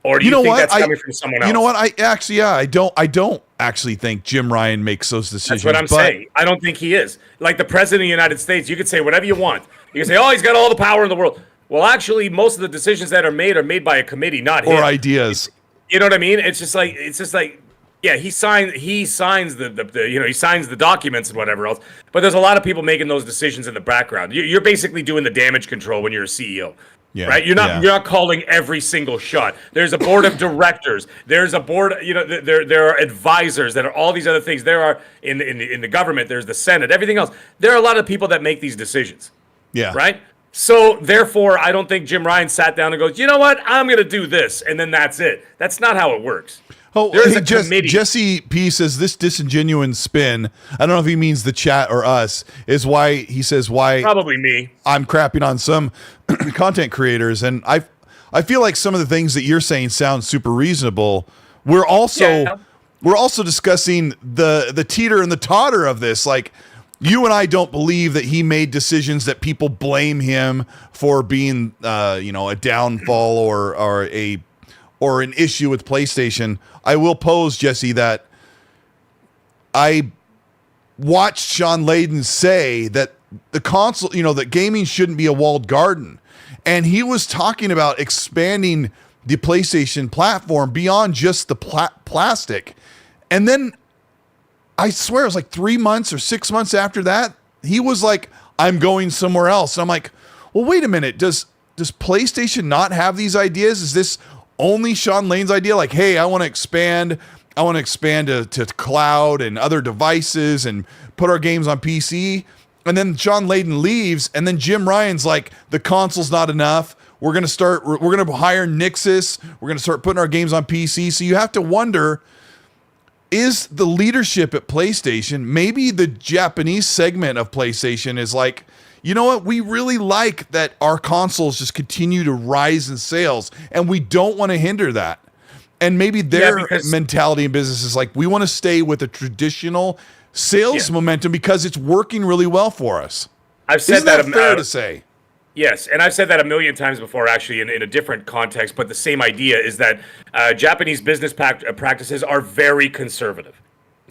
Or do you think that's coming from someone else? You know what? I don't actually think Jim Ryan makes those decisions. That's what I'm saying. I don't think he is. Like the president of the United States, you could say whatever you want. You can say, oh, he's got all the power in the world. Well, actually, most of the decisions that are made by a committee, not him. Or ideas. You know what I mean? It's just like yeah, he signs he signs the documents and whatever else. But there's a lot of people making those decisions in the background. You're basically doing the damage control when you're a CEO. Yeah, right? You're not calling every single shot. There's a board of directors. There's a board, there are advisors that are all these other things. There are in the government, there's the Senate, everything else. There are a lot of people that make these decisions. Yeah. Right? So therefore, I don't think Jim Ryan sat down and goes, you know what? I'm going to do this. And then that's it. That's not how it works. Oh, there's a committee. Jesse P says this disingenuous spin, I don't know if he means the chat or us, is why he says why probably me. I'm crapping on some content creators, and I feel like some of the things that you're saying sound super reasonable. We're also discussing the teeter and the totter of this. Like, you and I don't believe that he made decisions that people blame him for being a downfall or an issue with PlayStation. I will pose, Jesse, that I watched Sean Layden say that the console, that gaming shouldn't be a walled garden. And he was talking about expanding the PlayStation platform beyond just the plastic. And then I swear it was like 3 months or 6 months after that, he was like, I'm going somewhere else. And I'm like, well, wait a minute. Does PlayStation not have these ideas? Is this only Sean Layden's idea? Like, hey, I want to expand to cloud and other devices and put our games on PC. And then Sean Layden leaves, and then Jim Ryan's like, the console's not enough. We're going to hire Nixus. We're going to start putting our games on PC. So you have to wonder, is the leadership at PlayStation, maybe the Japanese segment of PlayStation is like, you know what? We really like that our consoles just continue to rise in sales, and we don't want to hinder that. And maybe their mentality in business is like, we want to stay with a traditional sales momentum because it's working really well for us. I've said Isn't that fair to say? Yes, and I've said that a million times before, actually, in a different context, but the same idea is that Japanese business practices are very conservative.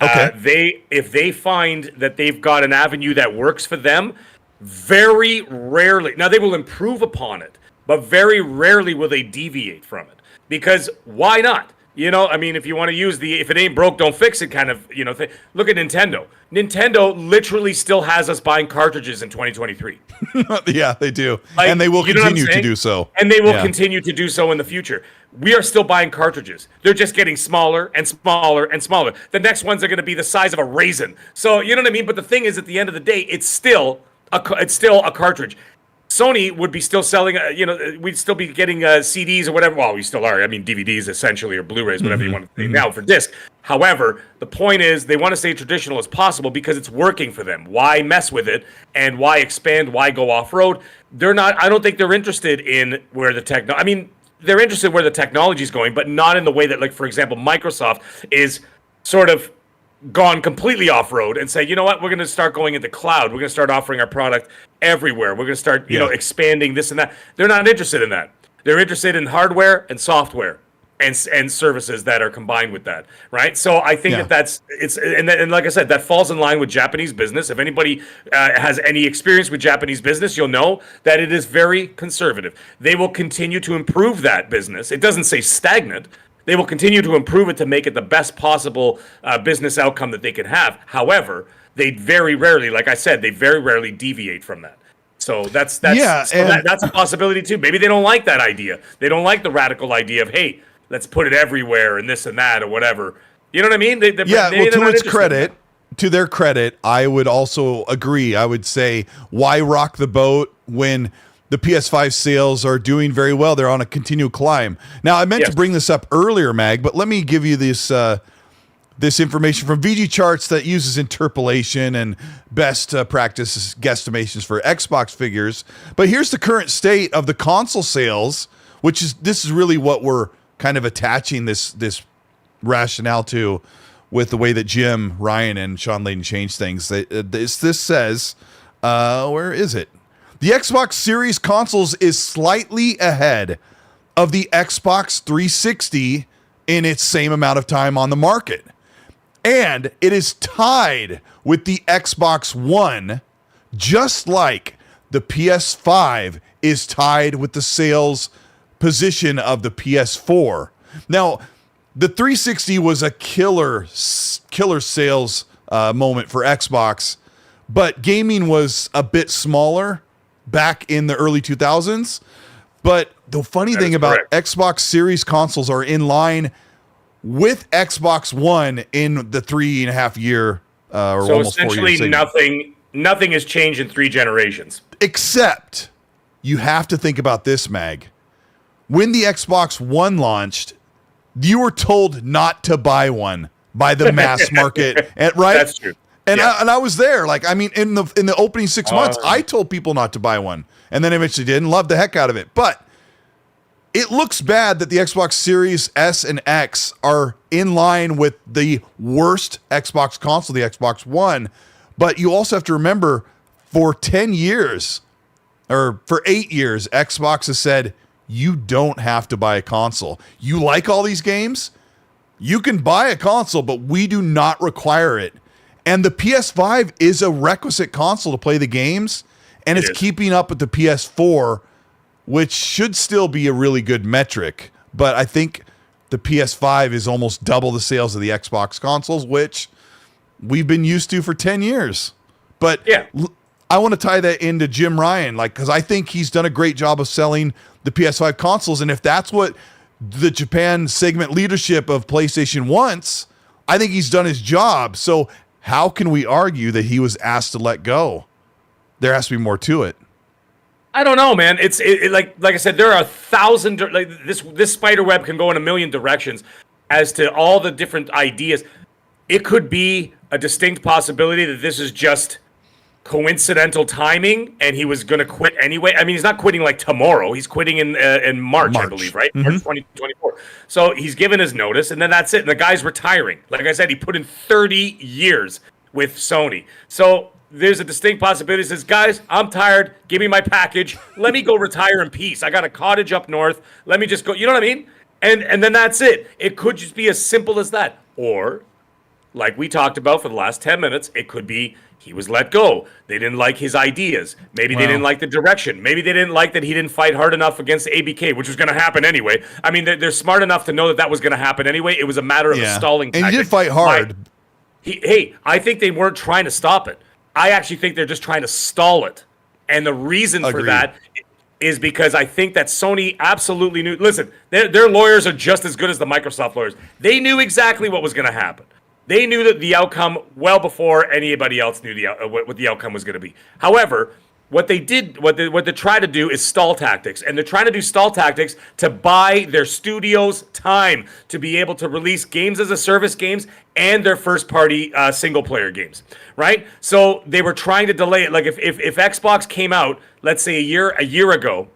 Okay. If they find that they've got an avenue that works for them, very rarely, now they will improve upon it, but very rarely will they deviate from it. Because why not? If you want to use if it ain't broke, don't fix it kind of, thing. Look at Nintendo. Nintendo literally still has us buying cartridges in 2023. Yeah, they do. And they will continue to do so. And they will continue to do so in the future. We are still buying cartridges. They're just getting smaller and smaller and smaller. The next ones are going to be the size of a raisin. So, you know what I mean? But the thing is, at the end of the day, it's still a cartridge. Sony would be still selling, we'd still be getting CDs or whatever. Well, we still are. I mean, DVDs essentially, or Blu-rays, whatever you want to say now for disc. However, the point is they want to stay traditional as possible because it's working for them. Why mess with it? And why expand? Why go off-road? I don't think they're interested in where they're interested where the technology is going, but not in the way that, like, for example, Microsoft is sort of gone completely off-road and say, you know what, we're going to start going into cloud. We're going to start offering our product everywhere. We're going to start, expanding this and that. They're not interested in that. They're interested in hardware and software. and services that are combined with that, right? So I think Yeah. and like I said, that falls in line with Japanese business. If anybody has any experience with Japanese business, you'll know that it is very conservative. They will continue to improve that business. It doesn't say stagnant. They will continue to improve it to make it the best possible business outcome that they can have. However, they very rarely, like I said, they very rarely deviate from that. So that's a possibility too. Maybe they don't like that idea. They don't like the radical idea of, hey, let's put it everywhere and this and that or whatever. You know what I mean? To their credit, I would also agree. I would say, why rock the boat when the PS5 sales are doing very well? They're on a continual climb. Now, I meant to bring this up earlier, Mag, but let me give you this information from VG Charts that uses interpolation and best practice guesstimations for Xbox figures. But here's the current state of the console sales, this is really what we're kind of attaching this rationale to with the way that Jim Ryan and Sean Layden changed things. This says, where is it? The Xbox Series consoles is slightly ahead of the Xbox 360 in its same amount of time on the market. And it is tied with the Xbox One, just like the PS5 is tied with the sales position of the PS4. Now, the 360 was a killer sales moment for Xbox, but gaming was a bit smaller back in the early 2000s. But the funny thing about Xbox Series consoles are in line with Xbox One in the 3.5 year or so almost 4 years. Essentially, nothing has changed in 3 generations. Except you have to think about this, Mag. When the Xbox One launched, you were told not to buy one by the mass market, right? That's true. And I was there. Like, I mean, in the opening 6 months, I told people not to buy one, and then eventually did and loved the heck out of it. But it looks bad that the Xbox Series S and X are in line with the worst Xbox console, the Xbox One. But you also have to remember, for 10 years, or for 8 years, Xbox has said, you don't have to buy a console. You like all these games? You can buy a console, but we do not require it. And the PS5 is a requisite console to play the games, and it's keeping up with the PS4, which should still be a really good metric. But I think the PS5 is almost double the sales of the Xbox consoles, which we've been used to for 10 years. But I want to tie that into Jim Ryan, because I think he's done a great job of selling the PS5 consoles. And if that's what the Japan segment leadership of PlayStation wants, I think he's done his job. So how can we argue that he was asked to let go? There has to be more to it. I don't know, man. It's like I said, there are 1,000. This spider web can go in a million directions as to all the different ideas. It could be a distinct possibility that this is just coincidental timing, and he was going to quit anyway. I mean, he's not quitting like tomorrow. He's quitting in March, I believe, right? March 2024. So he's given his notice, and then that's it. And the guy's retiring. Like I said, he put in 30 years with Sony. So there's a distinct possibility. He says, guys, I'm tired. Give me my package. Let me go retire in peace. I got a cottage up north. Let me just go. You know what I mean? And then that's it. It could just be as simple as that. Or, like we talked about for the last 10 minutes, it could be he was let go. They didn't like his ideas. Maybe they didn't like the direction. Maybe they didn't like that he didn't fight hard enough against ABK, which was going to happen anyway. I mean, they're smart enough to know that was going to happen anyway. It was a matter of a stalling tactic. And he did fight hard. I think they weren't trying to stop it. I actually think they're just trying to stall it. And the reason for that is because I think that Sony absolutely knew. Listen, their lawyers are just as good as the Microsoft lawyers. They knew exactly what was going to happen. They knew that the outcome well before anybody else knew what the outcome was going to be. However, what they try to do is stall tactics, and they're trying to do stall tactics to buy their studios time to be able to release games as a service games and their first party single player games, right? So they were trying to delay it. Like if Xbox came out, let's say a year ago,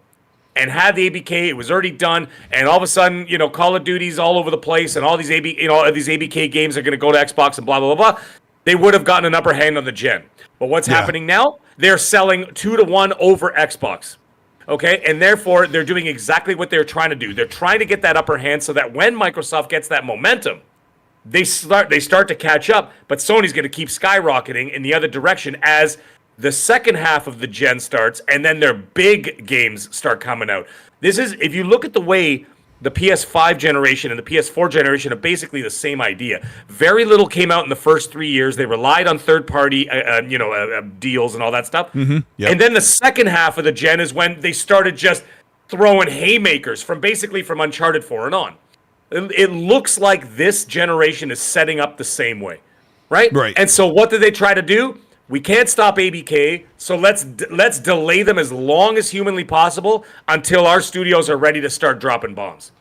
and had the ABK, it was already done, and all of a sudden, Call of Duty's all over the place, and all these these ABK games are going to go to Xbox and blah blah blah blah. They would have gotten an upper hand on the gen. But what's happening now? They're selling 2-1 over Xbox. Okay, and therefore they're doing exactly what they're trying to do. They're trying to get that upper hand so that when Microsoft gets that momentum, they start to catch up. But Sony's going to keep skyrocketing in the other direction as the second half of the gen starts, and then their big games start coming out. This is, if you look at the way the PS5 generation and the PS4 generation are basically the same idea. Very little came out in the first 3 years. They relied on third-party, deals and all that stuff. Mm-hmm. Yep. And then the second half of the gen is when they started just throwing haymakers from Uncharted 4 and on. It looks like this generation is setting up the same way, right? Right. And so what did they try to do? We can't stop ABK, so let's delay them as long as humanly possible until our studios are ready to start dropping bombs,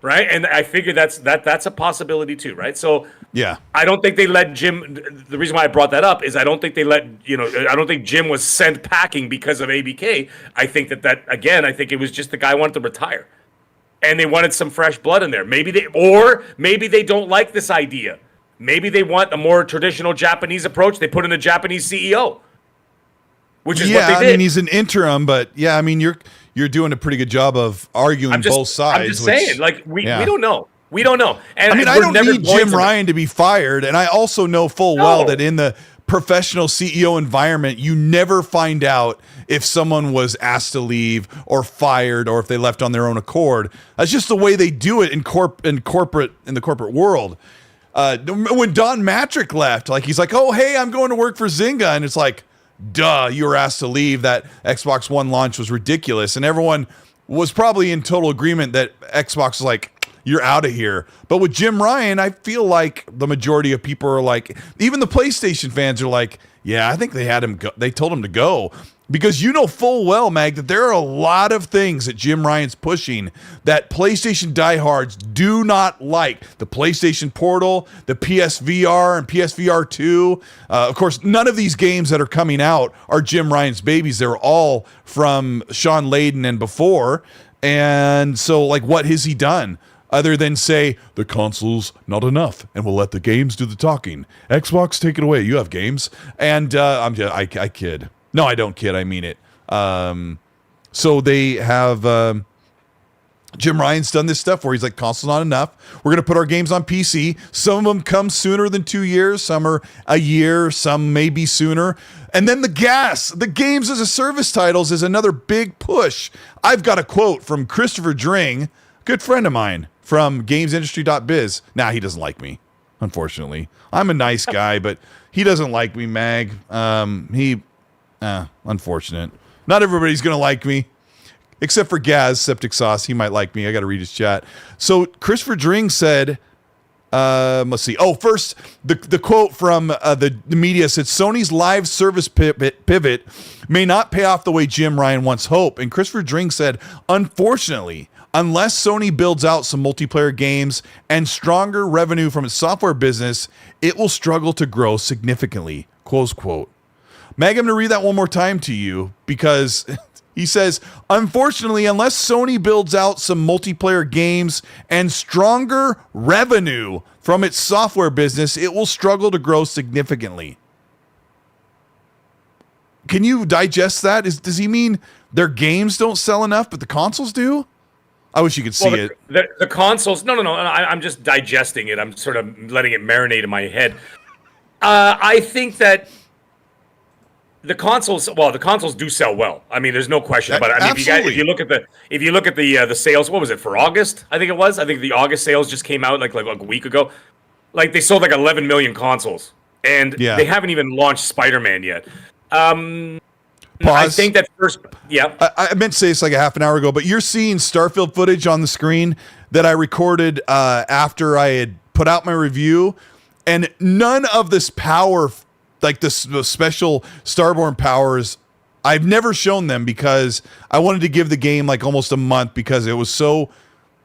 right? And I figure that's a possibility too, right? So yeah, I don't think they let Jim. The reason why I brought that up is I don't think they let I don't think Jim was sent packing because of ABK. I think that again, I think it was just the guy wanted to retire, and they wanted some fresh blood in there. Maybe they don't like this idea. Maybe they want a more traditional Japanese approach. They put in a Japanese CEO, which is what they did. I mean, he's an interim, but yeah, I mean, you're doing a pretty good job of arguing both sides. I'm just saying, like, we don't know. We don't know. And I mean, I don't need Jim Ryan to be fired, and I also know full well that in the professional CEO environment, you never find out if someone was asked to leave or fired or if they left on their own accord. That's just the way they do it in the corporate world. When Don Matrick left, like he's like, "Oh, hey, I'm going to work for Zynga," and it's like, "Duh, you were asked to leave. That Xbox One launch was ridiculous," and everyone was probably in total agreement that Xbox was like, "You're out of here." But with Jim Ryan, I feel like the majority of people are like, even the PlayStation fans are like, "Yeah, I think they had him go. They told him to go." Because you know full well, Mag, that there are a lot of things that Jim Ryan's pushing that PlayStation diehards do not like. The PlayStation Portal, the PSVR and PSVR 2. Of course, none of these games that are coming out are Jim Ryan's babies. They're all from Sean Layden and before. And so, like, what has he done? Other than say, the console's not enough, and we'll let the games do the talking. Xbox, take it away. You have games. And I kid. No, I don't kid. I mean it. So they have Jim Ryan's done this stuff where he's like, console's not enough. We're going to put our games on PC. Some of them come sooner than 2 years. Some are a year. Some maybe sooner. And then the games as a service titles is another big push. I've got a quote from Christopher Dring, good friend of mine from gamesindustry.biz. Nah, he doesn't like me, unfortunately. I'm a nice guy, but he doesn't like me, Mag. Unfortunate. Not everybody's going to like me. Except for Gaz, Septic Sauce. He might like me. I got to read his chat. So Christopher Dring said, let's see. Oh, first, the quote from the media said, Sony's live service pivot may not pay off the way Jim Ryan once hoped. And Christopher Dring said, unfortunately, unless Sony builds out some multiplayer games and stronger revenue from its software business, it will struggle to grow significantly. Close quote. Meg, I'm going to read that one more time to you because he says, unfortunately, unless Sony builds out some multiplayer games and stronger revenue from its software business, it will struggle to grow significantly. Can you digest that? Does he mean their games don't sell enough, but the consoles do? I wish you could see it. The consoles, no. I'm just digesting it. I'm sort of letting it marinate in my head. I think that the consoles do sell well. I mean, there's no question about it. I mean, if you look at the sales, what was it for August? I think it was. I think the August sales just came out like a week ago. Like they sold like 11 million consoles, and they haven't even launched Spider-Man yet. Pause. I think that first, I meant to say this like a half an hour ago, but you're seeing Starfield footage on the screen that I recorded after I had put out my review, and none of this power. Like the special Starborn powers, I've never shown them because I wanted to give the game like almost a month because it was so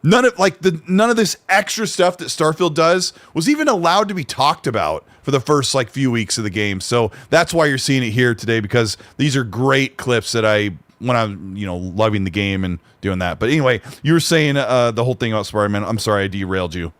none of this extra stuff that Starfield does was even allowed to be talked about for the first like few weeks of the game. So that's why you're seeing it here today, because these are great clips that when I'm loving the game and doing that. But anyway, you were saying the whole thing about Spider-Man. I'm sorry I derailed you.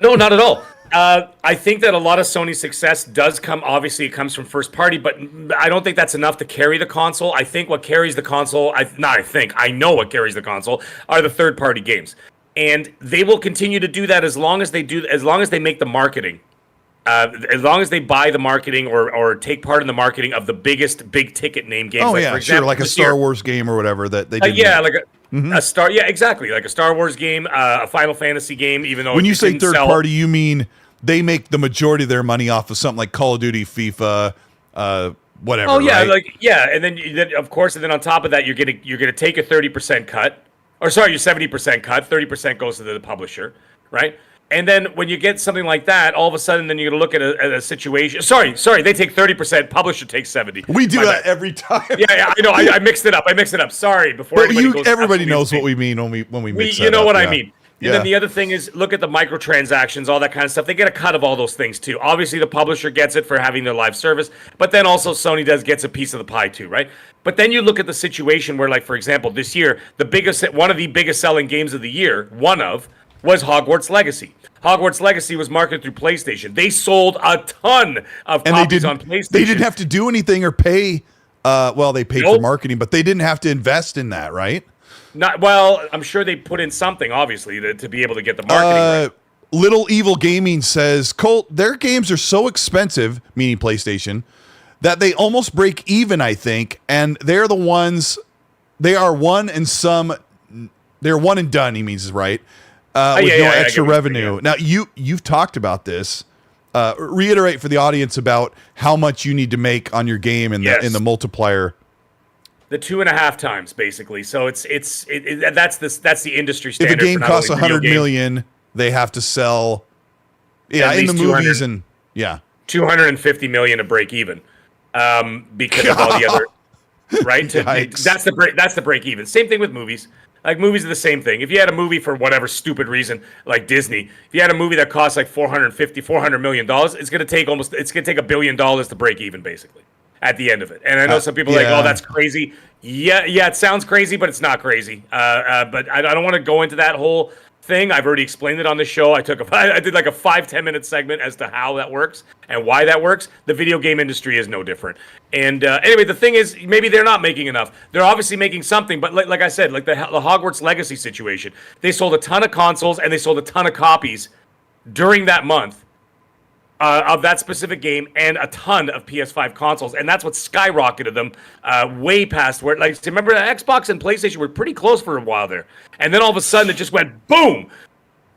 No, not at all. I think that a lot of Sony's success does come, obviously it comes from first party, but I don't think that's enough to carry the console. I think what carries the console, I know what carries the console are the third party games. And they will continue to do that as long as they make the marketing. As long as they buy the marketing or take part in the marketing of the biggest big ticket name games. Oh, like, yeah, for example, sure, like a Star Wars game or whatever that they did. Exactly, like a Star Wars game, a Final Fantasy game, even though when you say third party, you mean they make the majority of their money off of something like Call of Duty, FIFA, whatever. Oh yeah, right? and then of course, and then on top of that, you're gonna take a 30% cut, or sorry, your 70% cut, 30% goes to the publisher, right? And then when you get something like that, all of a sudden, then you're gonna look at a situation. Sorry, they take 30%, publisher takes 70. We do that every time. Yeah, I know. I mixed it up. Sorry, before everybody knows what we mean when we mix that you know up, what yeah. I mean. And then the other thing is, look at the microtransactions, all that kind of stuff. They get a cut of all those things too. Obviously, the publisher gets it for having their live service, but then also Sony gets a piece of the pie too, right? But then you look at the situation where, like, for example, this year, one of the biggest selling games of the year, was Hogwarts Legacy. Hogwarts Legacy was marketed through PlayStation. They sold a ton of copies on PlayStation. They didn't have to do anything or pay. They paid for marketing, but they didn't have to invest in that, right? I'm sure they put in something, obviously, to be able to get the marketing right. Little Evil Gaming says, Colt, their games are so expensive, meaning PlayStation, that they almost break even, I think, and they are one and done, he means, right? With no extra revenue. Now, you've talked about this. Reiterate for the audience about how much you need to make on your game in the multiplier. The 2.5 times, basically. So that's the industry standard. If a game costs $100 million, they have to sell. Yeah, in the movies and 250 million to break even, because of all the other. Right. That's the break even. Same thing with movies. Like, movies are the same thing. If you had a movie for whatever stupid reason, like Disney, if you had a movie that costs like $400 million, it's gonna take $1 billion to break even, basically, at the end of it. And I know some people are like, oh, that's crazy. Yeah, it sounds crazy, but it's not crazy. But I don't want to go into that whole thing. I've already explained it on the show. I did like a 5-10 minute segment as to how that works and why that works. The video game industry is no different. And anyway, the thing is, maybe they're not making enough. They're obviously making something, but like I said, like the Hogwarts Legacy situation, they sold a ton of consoles and they sold a ton of copies during that month of that specific game, and a ton of PS5 consoles, and that's what skyrocketed them way past where, like, remember, Xbox and PlayStation were pretty close for a while there, and then all of a sudden it just went boom,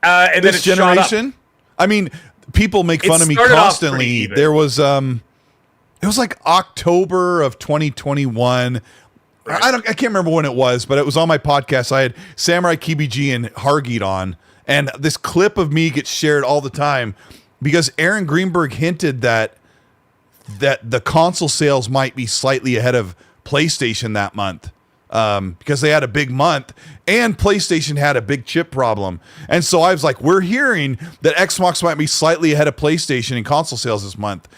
and this then it generation. Shot up. I mean, people make fun of me constantly. There was it was like October of 2021. Right. I can't remember when it was, but it was on my podcast. I had Samurai KBG and Hargeet on, and this clip of me gets shared all the time. Because Aaron Greenberg hinted that the console sales might be slightly ahead of PlayStation that month, because they had a big month and PlayStation had a big chip problem. And so I was like, we're hearing that Xbox might be slightly ahead of PlayStation in console sales this month.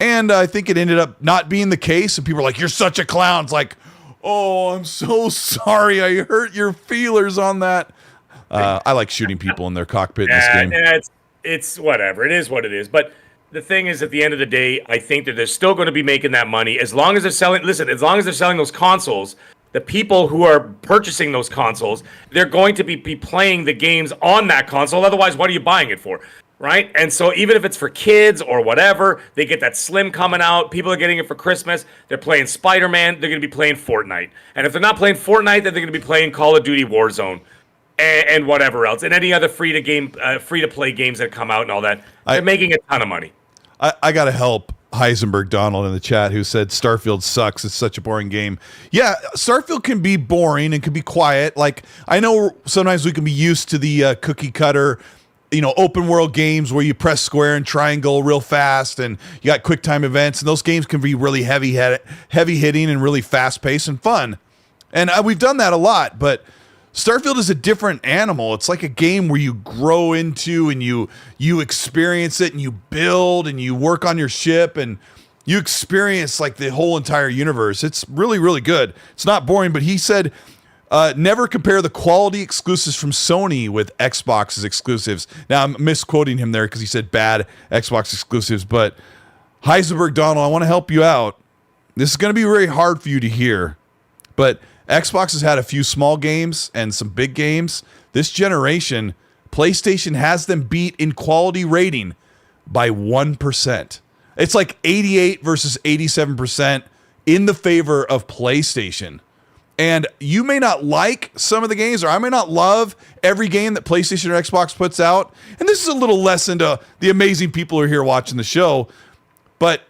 And I think it ended up not being the case. And people were like, you're such a clown. It's like, oh, I'm so sorry. I hurt your feelers on that. I like shooting people in their cockpit in this game. It's whatever. It is what it is. But the thing is, at the end of the day, I think that they're still going to be making that money as long as they're selling. Listen, as long as they're selling those consoles, the people who are purchasing those consoles, they're going to be playing the games on that console. Otherwise, what are you buying it for? Right? And so even if it's for kids or whatever, they get that Slim coming out. People are getting it for Christmas. They're playing Spider-Man. They're going to be playing Fortnite. And if they're not playing Fortnite, then they're going to be playing Call of Duty Warzone. And whatever else, and any other free to play games that come out and all that, they're making a ton of money. I got to help Heisenberg Donald in the chat, who said Starfield sucks. It's such a boring game. Yeah, Starfield can be boring and can be quiet. Like, I know sometimes we can be used to the cookie cutter, open world games where you press square and triangle real fast, and you got quick time events, and those games can be really heavy hitting and really fast paced and fun. And we've done that a lot, but Starfield is a different animal. It's like a game where you grow into and you experience it and you build and you work on your ship and you experience like the whole entire universe. It's really, really good. It's not boring, but he said Never compare the quality exclusives from Sony with Xbox's exclusives. Now, I'm misquoting him there because he said bad Xbox exclusives, but Heisenberg Donald, I want to help you out. This is going to be very hard for you to hear, but Xbox has had a few small games and some big games. This generation, PlayStation has them beat in quality rating by 1%. It's like 88 versus 87% in the favor of PlayStation. And you may not like some of the games, or I may not love every game that PlayStation or Xbox puts out. And this is a little lesson to the amazing people who are here watching the show. But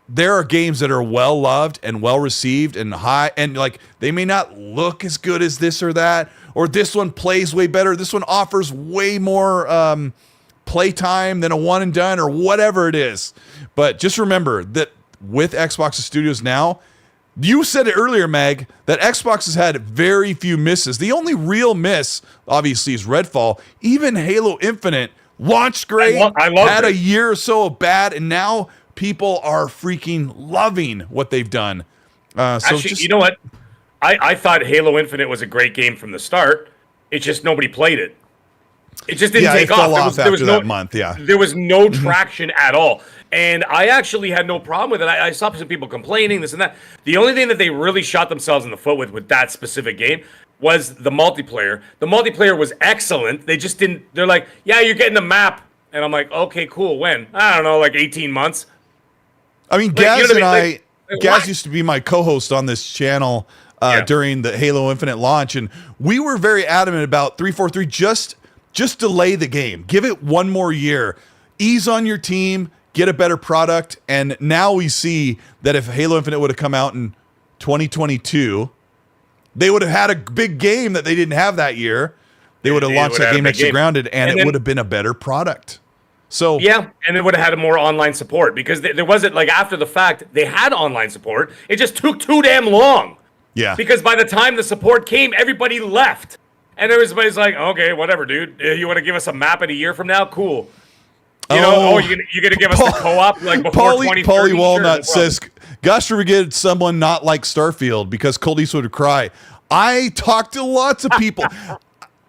there are games that are well loved and well received and high, and like they may not look as good as this or that, or this one plays way better. This one offers way more playtime than a one and done or whatever it is. But just remember that with Xbox Studios now, you said it earlier, Mag, that Xbox has had very few misses. The only real miss, obviously, is Redfall. Even Halo Infinite launched great, had a year or so of bad, and now people are freaking loving what they've done. Actually, you know what? I thought Halo Infinite was a great game from the start. It's just nobody played it. It just didn't take off. There was no month. There was no traction at all. And I actually had no problem with it. I saw some people complaining, this and that. The only thing that they really shot themselves in the foot with that specific game was the multiplayer. The multiplayer was excellent. They just didn't, they're like, yeah, you're getting the map. And I'm like, okay, cool. When? I don't know, like 18 months. I mean, Gaz Gaz used to be my co-host on this channel during the Halo Infinite launch. And we were very adamant about 343, just delay the game. Give it one more year. Ease on your team. Get a better product. And now we see that if Halo Infinite would have come out in 2022, they would have had a big game that they didn't have that year. They would have launched that game extra grounded, and it would have been a better product. So yeah, and it would have had more online support, because there wasn't, like, after the fact, they had online support. It just took too damn long. Yeah. Because by the time the support came, everybody left. And everybody's like, okay, whatever, dude. You want to give us a map in a year from now? Cool. You know, you're gonna give us the co-op like before 2030? Paulie Walnut says, gosh, we get someone not like Starfield because Colteastwood would cry. I talk to lots of people.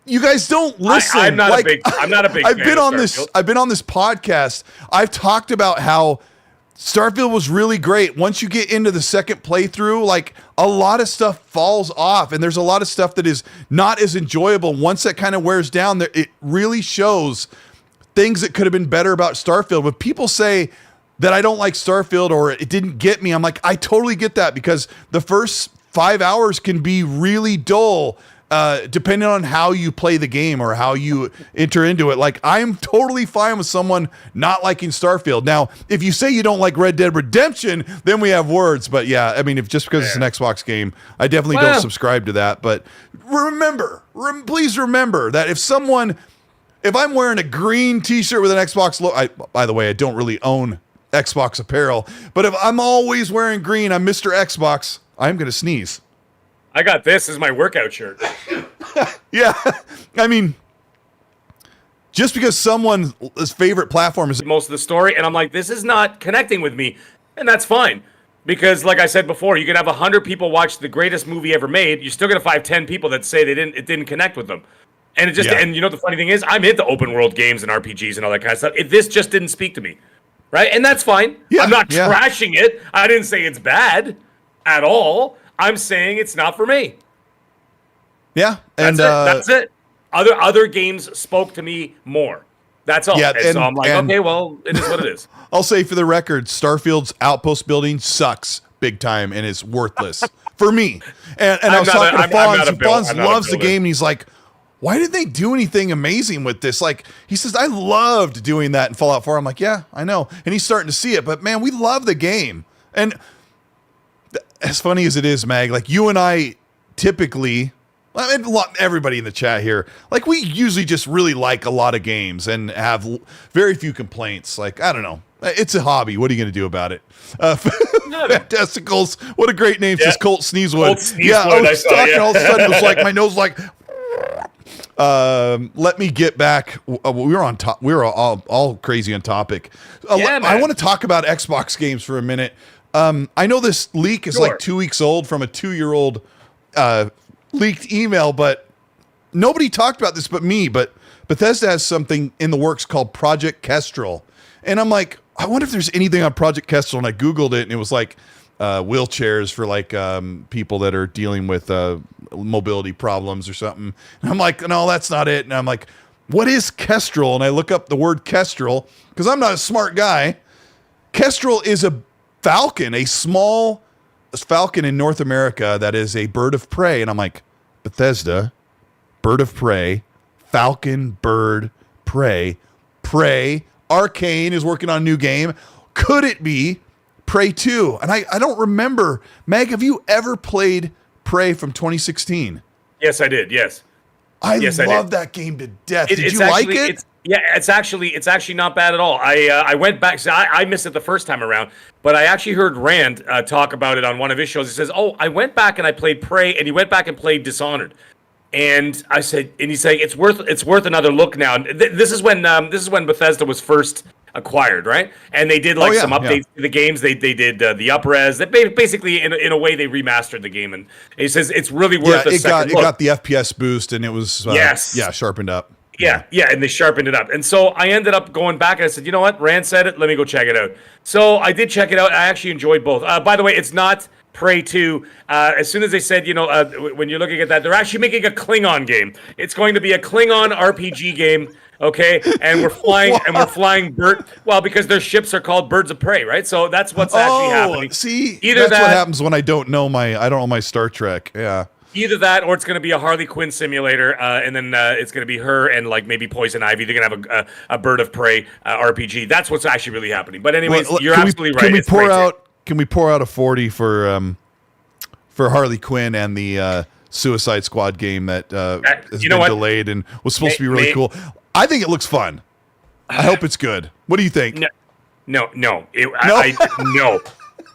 You guys don't listen. I'm not a big I've been on this podcast. I've talked about how Starfield was really great. Once you get into the second playthrough, like, a lot of stuff falls off, and there's a lot of stuff that is not as enjoyable. Once that kind of wears down, it really shows things that could have been better about Starfield. But people say that I don't like Starfield or it didn't get me. I'm like, I totally get that, because the first 5 hours can be really dull, depending on how you play the game or how you enter into it. Like, I'm totally fine with someone not liking Starfield. Now, if you say you don't like Red Dead Redemption, then we have words. But yeah, I mean, if just because it's an Xbox game, I definitely don't subscribe to that. But please remember that if I'm wearing a green t-shirt with an Xbox logo, by the way, I don't really own Xbox apparel, but if I'm always wearing green, I'm Mr. Xbox, I'm going to sneeze. I got this as my workout shirt. Yeah. I mean, just because someone's favorite platform is most of the story, and I'm like, this is not connecting with me, and that's fine. Because, like I said before, you could have 100 people watch the greatest movie ever made. You're still going to find 10 people that say it didn't connect with them. And and you know, the funny thing is, I'm into open world games and RPGs and all that kind of stuff. This just didn't speak to me, right? And that's fine. Yeah, I'm not trashing it. I didn't say it's bad at all. I'm saying it's not for me. Yeah, and that's it. Other games spoke to me more. That's all. Yeah, and so I'm like, okay, well, it is what it is. I'll say for the record, Starfield's outpost building sucks big time and is worthless for me. And I was talking to Fonz, and Fonz loves the game, and he's like, why did they do anything amazing with this? Like, he says, I loved doing that in Fallout 4. I'm like, yeah, I know. And he's starting to see it, but man, we love the game. And as funny as it is, Mag, like, you and I typically, everybody in the chat here, like, we usually just really like a lot of games and have very few complaints. Like, I don't know. It's a hobby. What are you going to do about it? Fantasticals. What a great name. Says Colt Sneezewood. Yeah, I was talking all of a sudden. It was like, my nose like... let me get back. We were on top. We were all crazy on topic. I want to talk about Xbox games for a minute. I know this leak is like 2 weeks old from a 2-year-old leaked email, but nobody talked about this but me. But Bethesda has something in the works called Project Kestrel. And I'm like, I wonder if there's anything on Project Kestrel. And I Googled it, and it was like wheelchairs for like people that are dealing with mobility problems or something. And I'm like, no, that's not it. And I'm like, what is Kestrel? And I look up the word Kestrel because I'm not a smart guy. Kestrel is a falcon, a small falcon in North America that is a bird of prey. And I'm like, Bethesda, bird of prey, falcon, bird, prey. Arcane is working on a new game. Could it be Prey 2? And I don't remember. Meg, have you ever played Prey from 2016? Yes, I did. Yes. I love that game to death. Did you like it? It's actually not bad at all. I went back. So I missed it the first time around, but I actually heard Rand talk about it on one of his shows. He says, "Oh, I went back and I played Prey," and he went back and played Dishonored. And I said, and he's saying it's worth another look now. This is when Bethesda was first acquired, right? And they did some updates to the games. They did the upres. That basically in a way they remastered the game. And he says it's really worth a second look. It got the FPS boost, and it was sharpened up. Yeah, and they sharpened it up. And so I ended up going back and I said, you know what? Rand said it. Let me go check it out. So I did check it out. I actually enjoyed both. By the way, it's not Prey 2. As soon as they said, when you're looking at that, they're actually making a Klingon game. It's going to be a Klingon RPG game. Okay, and we're flying because their ships are called birds of prey, right? So that's what's actually happening. See, that's what happens when I don't know my Star Trek. Yeah. Either that, or it's going to be a Harley Quinn simulator, and then it's going to be her and like maybe Poison Ivy. They're going to have a bird of prey RPG. That's what's actually really happening. But anyways, you're absolutely right. Can we pour out a 40 for Harley Quinn and the Suicide Squad game that has been delayed and was supposed to be really cool? I think it looks fun. I hope it's good. What do you think? No.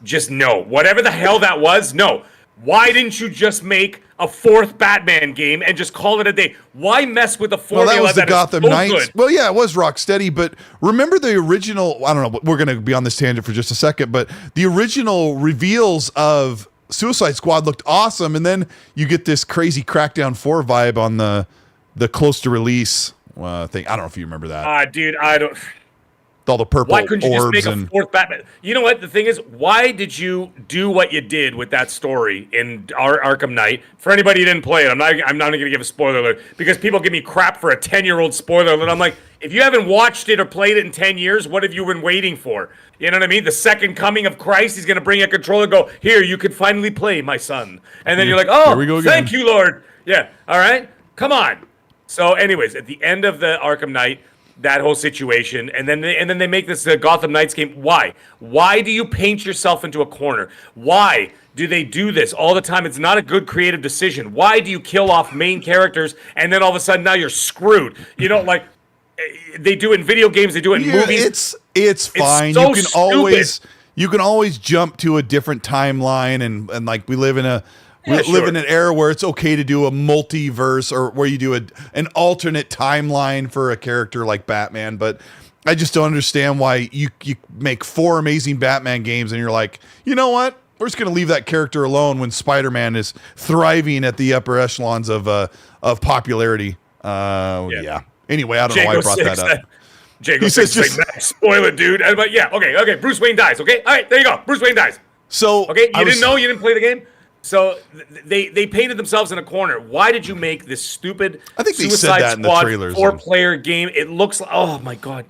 Just no. Whatever the hell that was, no. Why didn't you just make a fourth Batman game and just call it a day? Why mess with the formula that was the Gotham Knights? Good? Well, yeah, it was Rocksteady, but remember the original, I don't know, we're going to be on this tangent for just a second, but the original reveals of Suicide Squad looked awesome, and then you get this crazy Crackdown 4 vibe on the close to release thing. I don't know if you remember that. Dude, I don't... All the purple Why couldn't you just make orbs a fourth Batman? You know what? The thing is, why did you do what you did with that story in Arkham Knight? For anybody who didn't play it, I'm not going to give a spoiler alert because people give me crap for a 10-year-old spoiler alert. I'm like, if you haven't watched it or played it in 10 years, what have you been waiting for? You know what I mean? The second coming of Christ, he's going to bring a controller and go, here, you can finally play, my son. And then you're like, oh, thank you, Lord. Yeah, all right? Come on. So anyways, at the end of the Arkham Knight, that whole situation, and then they make this Gotham Knights game. Why? Why do you paint yourself into a corner? Why do they do this all the time? It's not a good creative decision. Why do you kill off main characters and then all of a sudden now you're screwed? You know, like they do in video games, they do it in movies. It's fine. So you can always jump to a different timeline, and like we live in a. live in an era where it's okay to do a multiverse or where you do an alternate timeline for a character like Batman, but I just don't understand why you make 4 amazing Batman games and you're like, you know what? We're just going to leave that character alone when Spider-Man is thriving at the upper echelons of popularity. Yeah. Anyway, I don't know why I brought that up. Jago says, spoil it, dude. I'm like, yeah, okay. Bruce Wayne dies, okay? All right, there you go. Bruce Wayne dies. So, okay, you didn't play the game? So they painted themselves in a corner. Why did you make this stupid Suicide Squad 4-player game? It looks like, oh my god,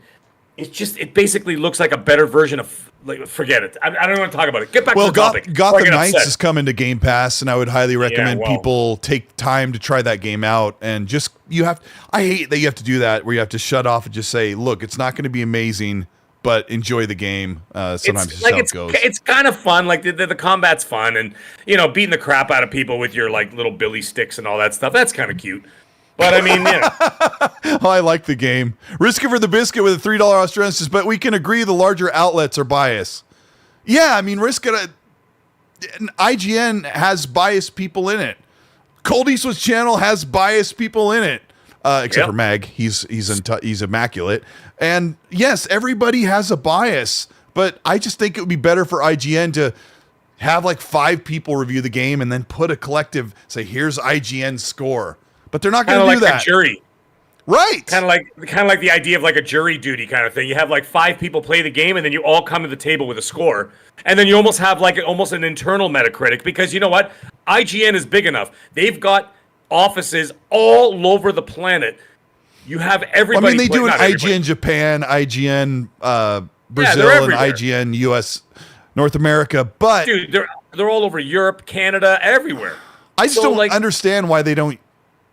it basically looks like a better version of, like, forget it. I don't want to talk about it. Get back to the topic. Gotham Knights is coming to Game Pass, and I would highly recommend people take time to try that game out. And just I hate that you have to do that where you have to shut off and just say, look, it's not going to be amazing, but enjoy the game. Sometimes it's how it goes. It's kind of fun. Like the combat's fun, and beating the crap out of people with your like little billy sticks and all that stuff. That's kind of cute. But I mean, I like the game. Risk it for the biscuit with a $3 Australian says, but we can agree the larger outlets are biased. Yeah, I mean, Risk it. IGN has biased people in it. Colteastwood's channel has biased people in it. Except for Mag, he's immaculate. And yes, everybody has a bias, but I just think it would be better for IGN to have like 5 people review the game and then put a collective, say, here's IGN's score. But they're not going to do that. A jury. Right. Kind of like the idea of like a jury duty kind of thing. You have like 5 people play the game, and then you all come to the table with a score, and then you almost have like almost an internal Metacritic, because you know what? IGN is big enough. They've got offices all over the planet. You have everybody. I mean, they do an IGN Japan, IGN Brazil, and IGN US North America, but dude, they're all over Europe, Canada, everywhere. I just don't understand why they don't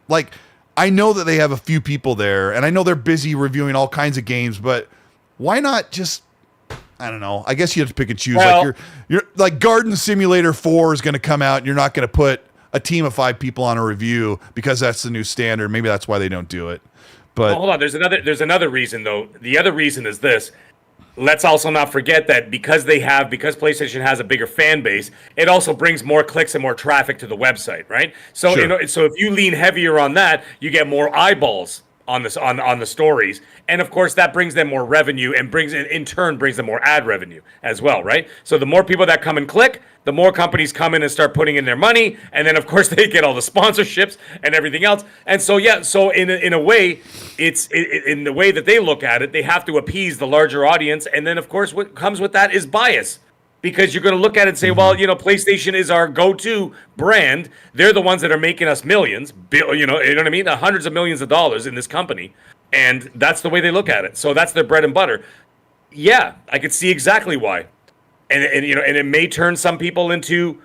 like. I know that they have a few people there, and I know they're busy reviewing all kinds of games, but why not just, I don't know. I guess you have to pick and choose. Well, like you're like Garden Simulator 4 is going to come out, and you're not going to put a team of 5 people on a review because that's the new standard. Maybe that's why they don't do it. But hold on, there's another reason though. The other reason is this. Let's also not forget that because PlayStation has a bigger fan base, it also brings more clicks and more traffic to the website, right? So Sure. So if you lean heavier on that, you get more eyeballs on this on the stories, and of course that brings them more revenue, and in turn brings them more ad revenue as well, right? So the more people that come and click, the more companies come in and start putting in their money, and then of course they get all the sponsorships and everything else. And so so in a way, in the way that they look at it, they have to appease the larger audience, and then of course what comes with that is bias. Because you're going to look at it and say, well, PlayStation is our go-to brand. They're the ones that are making us millions, you know what I mean? Hundreds of millions of dollars in this company. And that's the way they look at it. So that's their bread and butter. Yeah, I could see exactly why. And it may turn some people into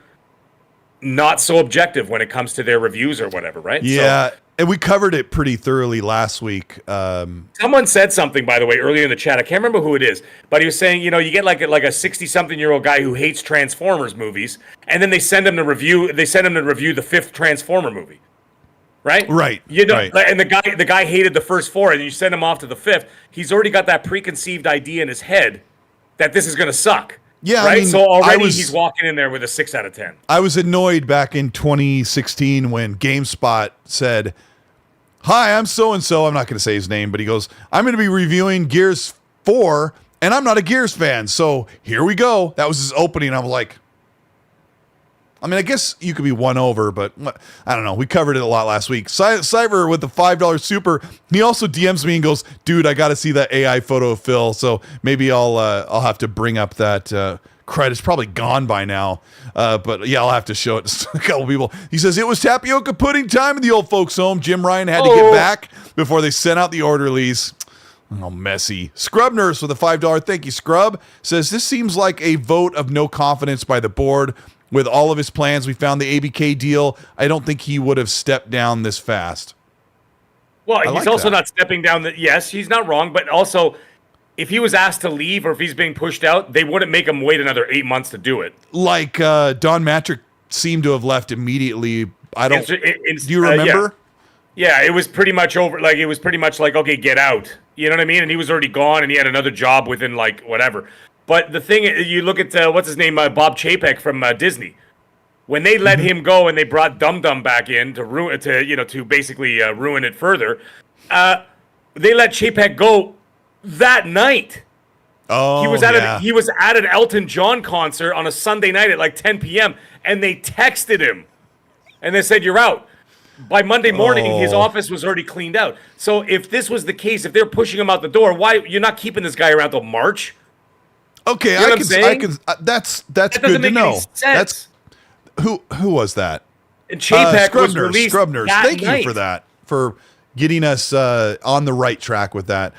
not so objective when it comes to their reviews or whatever, right? yeah, and we covered it pretty thoroughly last week. Someone said something, by the way, earlier in the chat. I can't remember who it is, but he was saying, you get like a 60-something-year-old guy who hates Transformers movies, and then they send him to review the 5th Transformer movie, right? Right. Right. And the guy hated the first 4, and you send him off to the 5th. He's already got that preconceived idea in his head that this is going to suck. Yeah, right. I mean, so already he's walking in there with a 6 out of 10. I was annoyed back in 2016 when GameSpot said, "Hi, I'm so and so." I'm not going to say his name, but he goes, "I'm going to be reviewing Gears 4, and I'm not a Gears fan, so here we go." That was his opening. I was like, I mean, I guess you could be won over, but I don't know. We covered it a lot last week. Cyber with the $5 super. He also DMs me and goes, "Dude, I got to see that AI photo of Phil." So maybe I'll have to bring up that credit. It's probably gone by now, but yeah, I'll have to show it to a couple people. He says it was tapioca pudding time in the old folks' home. Jim Ryan had to get back before they sent out the orderlies. Oh, messy. Scrub Nurse with a $5. Thank you, Scrub. Says this seems like a vote of no confidence by the board. With all of his plans, we found the ABK deal. I don't think he would have stepped down this fast. Well, he's also not stepping down. Yes, he's not wrong, but also, if he was asked to leave or if he's being pushed out, they wouldn't make him wait another 8 months to do it. Like Don Matrick seemed to have left immediately. I don't. Do you remember? Yeah, it was pretty much over. Like it was pretty much like, okay, get out. You know what I mean? And he was already gone, and he had another job within like whatever. But the thing, you look at what's his name, Bob Chapek from Disney. When they let him go and they brought Dum Dum back in to basically ruin it further, they let Chapek go that night. Oh, he was at an Elton John concert on a Sunday night at like 10 p.m. and they texted him, and they said, "You're out." By Monday morning, his office was already cleaned out. So if this was the case, if they're pushing him out the door, why you're not keeping this guy around till March? Okay, you know I can. That's good to know. That's who was that? And Chapek was released. Scrubners. Thank you for that, for getting us on the right track with that.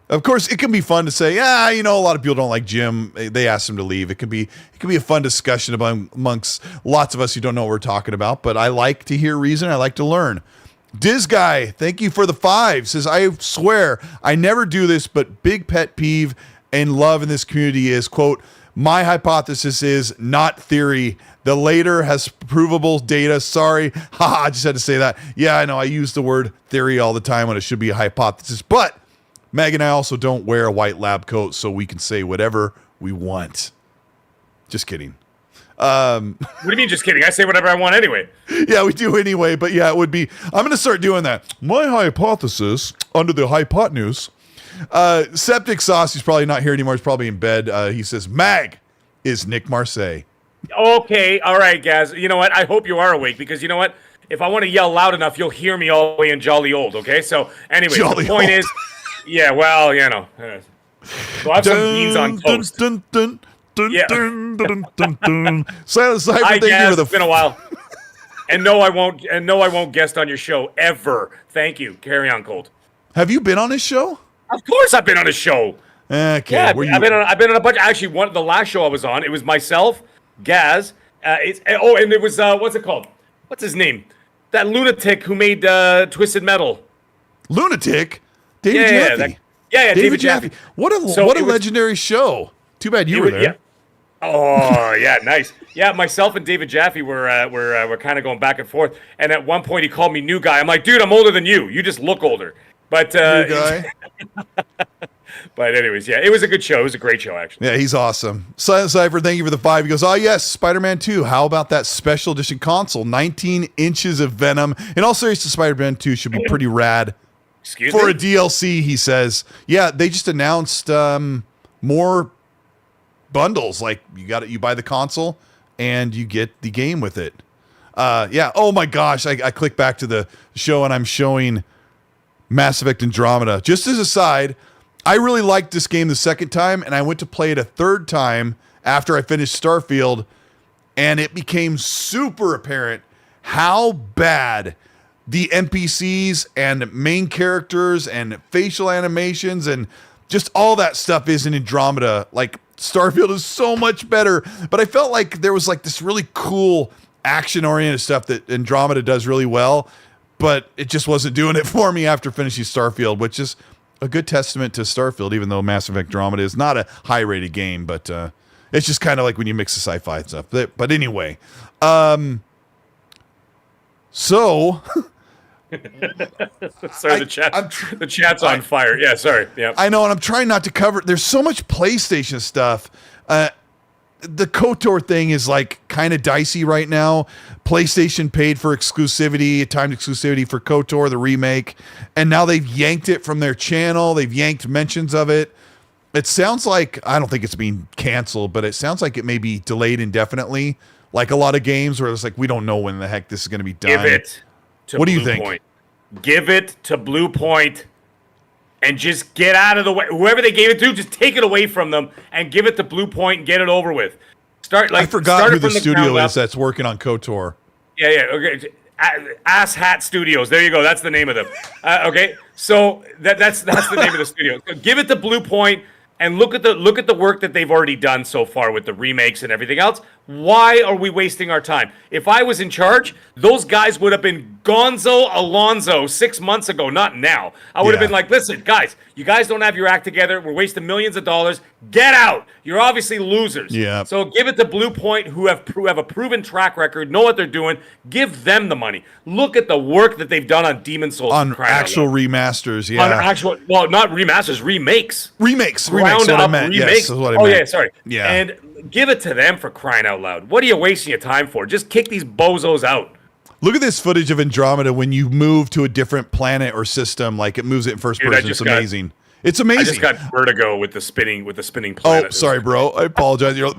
Of course, it can be fun to say, a lot of people don't like Jim. They asked him to leave. It can be a fun discussion amongst lots of us who don't know what we're talking about. But I like to hear reason. I like to learn. Diz Guy, thank you for the 5. Says, I swear I never do this, but big pet peeve and love in this community is, quote, my hypothesis is not theory. The later has provable data. Sorry. Haha, I just had to say that. Yeah, I know. I use the word theory all the time when it should be a hypothesis. But Meg and I also don't wear a white lab coat, so we can say whatever we want. Just kidding. What do you mean just kidding? I say whatever I want anyway. Yeah, we do anyway. But yeah, it would be. I'm going to start doing that. My hypothesis, under the hypotenuse. Septic Sauce, he's probably not here anymore. He's probably in bed. He says, Mag is Nick Marseille. Okay, all right, Gaz. You know what? I hope you are awake because you know what? If I want to yell loud enough, you'll hear me all the way in jolly old. Okay, so anyway, Jolly the point old. is, yeah. Well, you know, so I have some beans on toast. Yeah. Silent Cypher, Hi, thank you Gaz. for the It's been a while. And no, I won't. And no, I won't guest on your show ever. Thank you. Carry on, Colt. Have you been on his show? Of course, I've been on a show. Okay. Yeah, were I've been on a bunch. Actually, the last show I was on, it was myself, Gaz. And it was what's it called? What's his name? That lunatic who made Twisted Metal. Lunatic? David Yeah, Jaffe. David Jaffe. What a legendary show. Too bad you were there. Yeah. Oh, yeah, nice. Yeah, myself and David Jaffe were kind of going back and forth. And at one point, he called me new guy. I'm like, dude, I'm older than you. You just look older. But New guy. but anyways, yeah, it was a good show. It was a great show, actually. Yeah, he's awesome. Silent Cypher, thank you for the 5. He goes, oh, yes, Spider-Man 2. How about that special edition console? 19 inches of Venom. In all seriousness, Spider-Man 2 should be pretty rad. Excuse For me? a DLC, he says. Yeah, they just announced more bundles. Like, you buy the console, and you get the game with it. Yeah, oh my gosh, I click back to the show, and I'm showing Mass Effect Andromeda. Just as a side, I really liked this game the second time, and I went to play it a third time after I finished Starfield, and it became super apparent how bad the NPCs and main characters and facial animations and just all that stuff is in Andromeda. Like, Starfield is so much better, but I felt like there was like this really cool action-oriented stuff that Andromeda does really well, but it just wasn't doing it for me after finishing Starfield, which is a good testament to Starfield, even though Mass Effect Andromeda is not a high-rated game, but it's just kind of like when you mix the sci-fi stuff. But anyway, so... Sorry, the chat's on fire. Yeah, sorry. Yeah, I know, and I'm trying not to cover... There's so much PlayStation stuff. The KOTOR thing is like kind of dicey right now. PlayStation paid for exclusivity, timed exclusivity for KOTOR, the remake, and now they've yanked it from their channel. They've yanked mentions of it. It sounds like, I don't think it's being canceled, but it sounds like it may be delayed indefinitely, like a lot of games where it's like, we don't know when the heck this is going to be done. give it to What do Blue you think? Point. Give it to Blue Point and just get out of the way. Whoever they gave it to, just take it away from them and give it to Blue Point and get it over with. I forgot who the studio is that's working on KOTOR. Yeah, okay. Ass Hat Studios. There you go. That's the name of them. Okay, so that's the name of the studio. So give it to Blue Point and look at the work that they've already done so far with the remakes and everything else. Why are we wasting our time? If I was in charge, those guys would have been Gonzo Alonzo 6 months ago, not now. I would have been like, listen, guys, you guys don't have your act together. We're wasting millions of dollars. Get out. You're obviously losers. Yeah. So give it to Blue Point, who have a proven track record, know what they're doing. Give them the money. Look at the work that they've done on Demon Souls. On actual remasters, yeah. On actual, well, not remasters, remakes. Remakes. Ground What up I meant. remakes. Yes, that's what I meant. Yeah, sorry. Yeah. And give it to them for crying out loud. What are you wasting your time for? Just kick these bozos out. Look at this footage of Andromeda when you move to a different planet or system. Like, it moves it in first person. It's amazing. It's amazing. I just got vertigo with the spinning planet. Oh, sorry, bro. I apologize. You're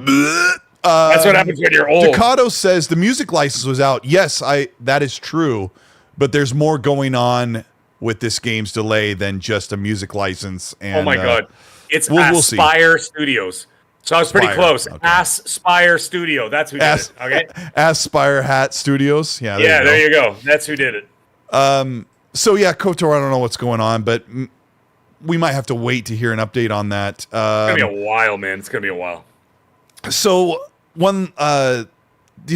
That's what happens when you're old. Ducato says the music license was out. Yes, that is true, but there's more going on with this game's delay than just a music license. And, oh my god, it's we'll see. Aspire Studios. So I was pretty close. Okay. Aspire Studio. That's who did it. Okay. Aspire Hat Studios. Yeah. There you go. That's who did it. So yeah, KOTOR. I don't know what's going on, but we might have to wait to hear an update on that. It's gonna be a while, man. It's gonna be a while. So when the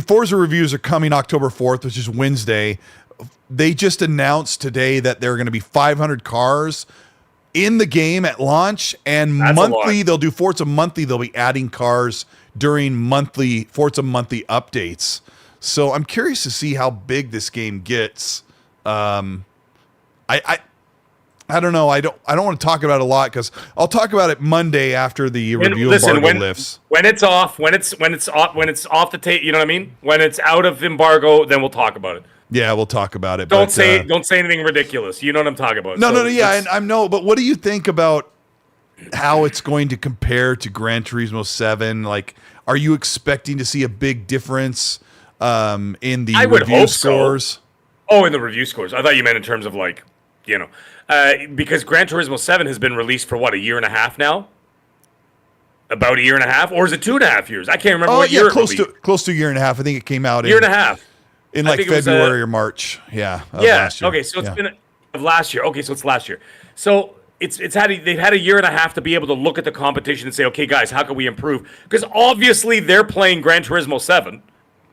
Forza reviews are coming October 4th, which is Wednesday, they just announced today that there are going to be 500 cars in the game at launch, and That's monthly they'll do Forza monthly. They'll be adding cars during monthly Forza monthly updates. So I'm curious to see how big this game gets. I don't know. I don't want to talk about it a lot because I'll talk about it Monday after the review embargo lifts. When it's off the tape, you know what I mean? When it's out of embargo, then we'll talk about it. Yeah, we'll talk about it. Don't say anything ridiculous. You know what I'm talking about. No, yeah, and I'm no. But what do you think about how it's going to compare to Gran Turismo 7? Like, Are you expecting to see a big difference in the I would review hope scores? So. Oh, in the review scores. I thought you meant in terms of like, because Gran Turismo 7 has been released for what, a year and a half now? About a year and a half? Or is it 2.5 years? I can't remember what year it close to a year and a half. I think it came out year and a half. In like February or March. Yeah. Last year. Okay, so it's been of last year. Okay, so it's last year. So they've had a year and a half to be able to look at the competition and say, okay, guys, how can we improve? Because obviously they're playing Gran Turismo 7,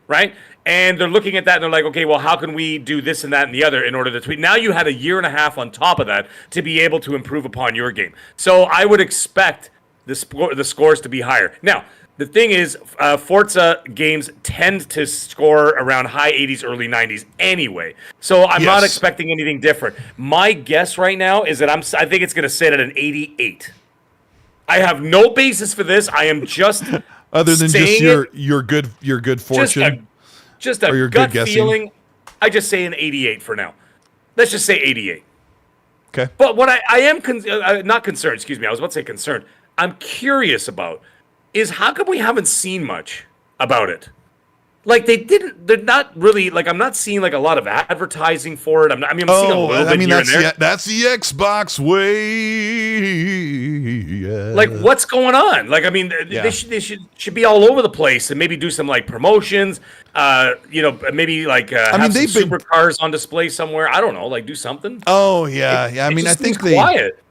right? And they're looking at that and they're like, okay, well, how can we do this and that and the other in order to tweet? Now you had a year and a half on top of that to be able to improve upon your game. So I would expect the scores to be higher. Now, the thing is, Forza games tend to score around high 80s, early 90s anyway. So I'm not expecting anything different. My guess right now is that I think it's going to sit at an 88. I have no basis for this. I am just other than just your good fortune, just a gut feeling. I just say an 88 for now. Let's just say 88. Okay. But what I am not concerned. Excuse me. I was about to say concerned. I'm curious about is how come we haven't seen much about it? Like they're not really, like I'm not seeing like a lot of advertising for it. I'm seeing a little bit here and there. That's the Xbox way. Yeah. Like what's going on? Like, I mean, they should be all over the place and maybe do some like promotions, maybe like have some supercars on display somewhere. I don't know, like do something. Oh yeah. I mean, I think quiet.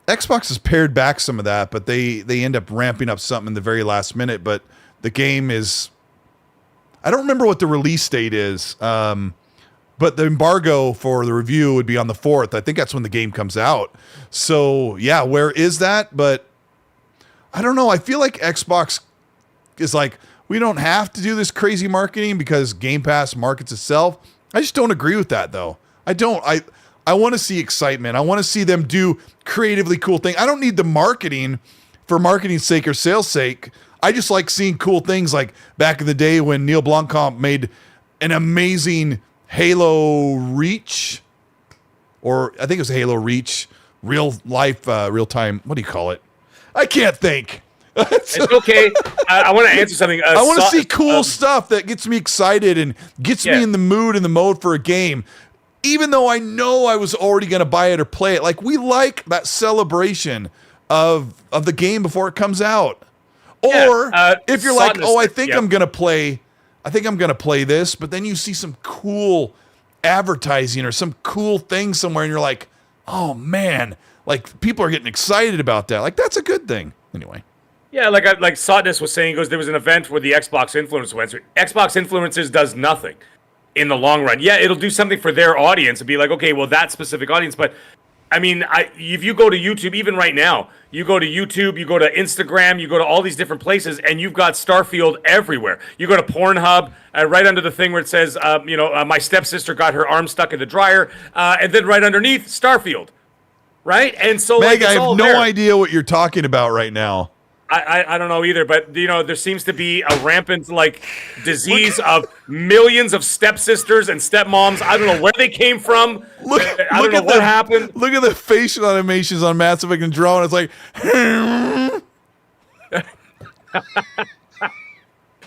Xbox has pared back some of that, but they end up ramping up something in the very last minute. But the game is, I don't remember what the release date is, but the embargo for the review would be on the 4th. I think that's when the game comes out. So yeah, where is that? But I don't know. I feel like Xbox is like, we don't have to do this crazy marketing because Game Pass markets itself. I just don't agree with that though. I want to see excitement. I want to see them do creatively cool things. I don't need the marketing for marketing's sake or sales sake. I just like seeing cool things like back in the day when Neil Blomkamp made an amazing Halo Reach, or I think it was Halo Reach, real time. What do you call it? I can't think. It's okay. I want to answer something. I want to see cool stuff that gets me excited and gets me in the mood and the mode for a game. Even though I know I was already going to buy it or play it. Like, we like that celebration of the game before it comes out. Or if you're like, I think I'm going to play this, but then you see some cool advertising or some cool thing somewhere and you're like, oh man, like people are getting excited about that. Like, that's a good thing. Anyway. Yeah, like Sotness was saying, there was an event where the Xbox influencers went. Xbox influencers does nothing in the long run. Yeah, it'll do something for their audience and be like, okay, well, that specific audience. But I mean, if you go to YouTube, even right now, you go to YouTube, you go to Instagram, you go to all these different places, and you've got Starfield everywhere. You go to Pornhub, right under the thing where it says, my stepsister got her arm stuck in the dryer, and then right underneath, Starfield, right? And so, Meg, I have no idea what you're talking about right now. I don't know either, but there seems to be a rampant disease of millions of stepsisters and stepmoms. I don't know where they came from. I don't know what happened. Look at the facial animations on Mass Effect and Drone. It's like,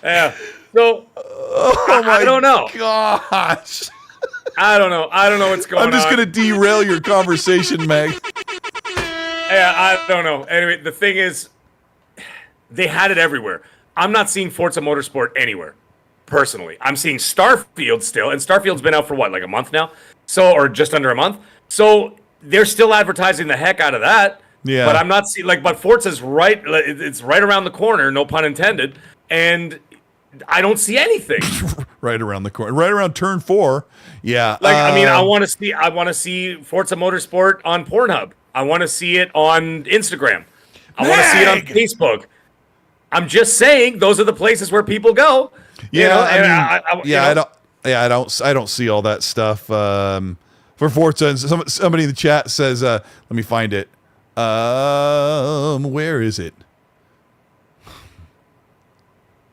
yeah. So I don't know. Gosh. I don't know. I don't know what's going on. I'm just gonna derail your conversation, Meg. Yeah, I don't know. Anyway, the thing is, they had it everywhere. I'm not seeing Forza Motorsport anywhere, personally. I'm seeing Starfield still, and Starfield's been out for what, like a month now? Or just under a month? So they're still advertising the heck out of that. Yeah. But I'm not seeing, but Forza's right, it's right around the corner, no pun intended, and I don't see anything. Right around the corner, right around turn 4. Yeah. I want to see Forza Motorsport on Pornhub. I want to see it on Instagram. I want to see it on Facebook. I'm just saying those are the places where people go. Yeah, I don't see all that stuff for Forza. And somebody in the chat says, "Let me find it. Where is it?"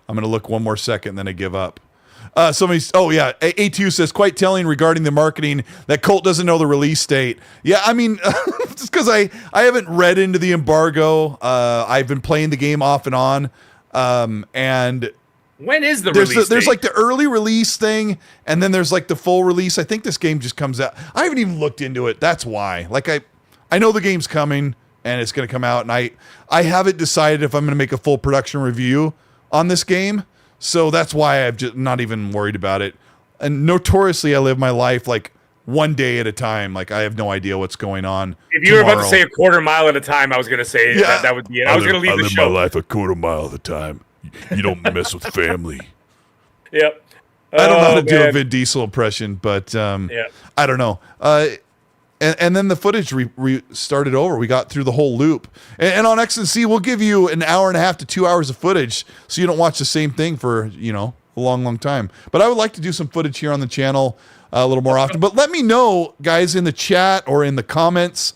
I'm gonna look one more second, then I give up. A2 says, quite telling regarding the marketing that Colt doesn't know the release date. Yeah, I mean, just because I haven't read into the embargo. I've been playing the game off and on. And when is the release there's date? like the early release thing, and then there's like the full release. I think this game just comes out. I haven't even looked into it. That's why. Like I know the game's coming and it's going to come out, and I haven't decided if I'm going to make a full production review on this game. So that's why I'm just not even worried about it. And notoriously, I live my life like one day at a time. Like I have no idea what's going on. If you were about to say a quarter mile at a time, I was going to say that would be it. I was going to leave the show. I live my life a quarter mile at a time. You don't mess with family. Yep. I don't know how to do a Vin Diesel impression, but I don't know. And then the footage started over. We got through the whole loop. And on X&C, we'll give you an hour and a half to 2 hours of footage so you don't watch the same thing for, a long, long time. But I would like to do some footage here on the channel a little more often. But let me know, guys, in the chat or in the comments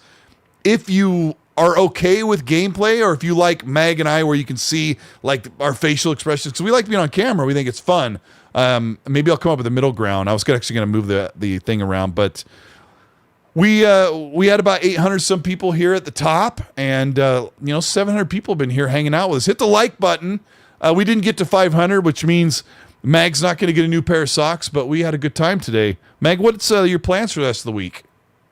if you are okay with gameplay, or if you like Mag and I, where you can see like our facial expressions, because we like being on camera. We think it's fun. Maybe I'll come up with a middle ground. I was actually going to move the thing around, but we had about 800 some people here at the top, and 700 people have been here hanging out with us. Hit the like button. We didn't get to 500, which means Mag's not going to get a new pair of socks, but we had a good time today. Mag, what's your plans for the rest of the week?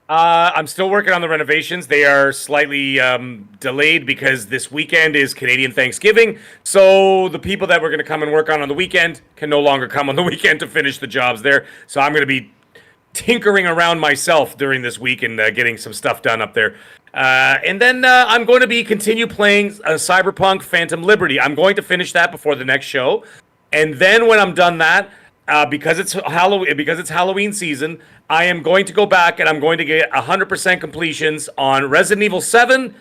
I'm still working on the renovations. They are slightly delayed because this weekend is Canadian Thanksgiving. So the people that were going to come and work on the weekend can no longer come on the weekend to finish the jobs there. So I'm going to be tinkering around myself during this week and getting some stuff done up there. And then I'm going to continue playing Cyberpunk Phantom Liberty. I'm going to finish that before the next show. And then when I'm done that, because it's Halloween season, I am going to go back and I'm going to get 100% completions on Resident Evil 7,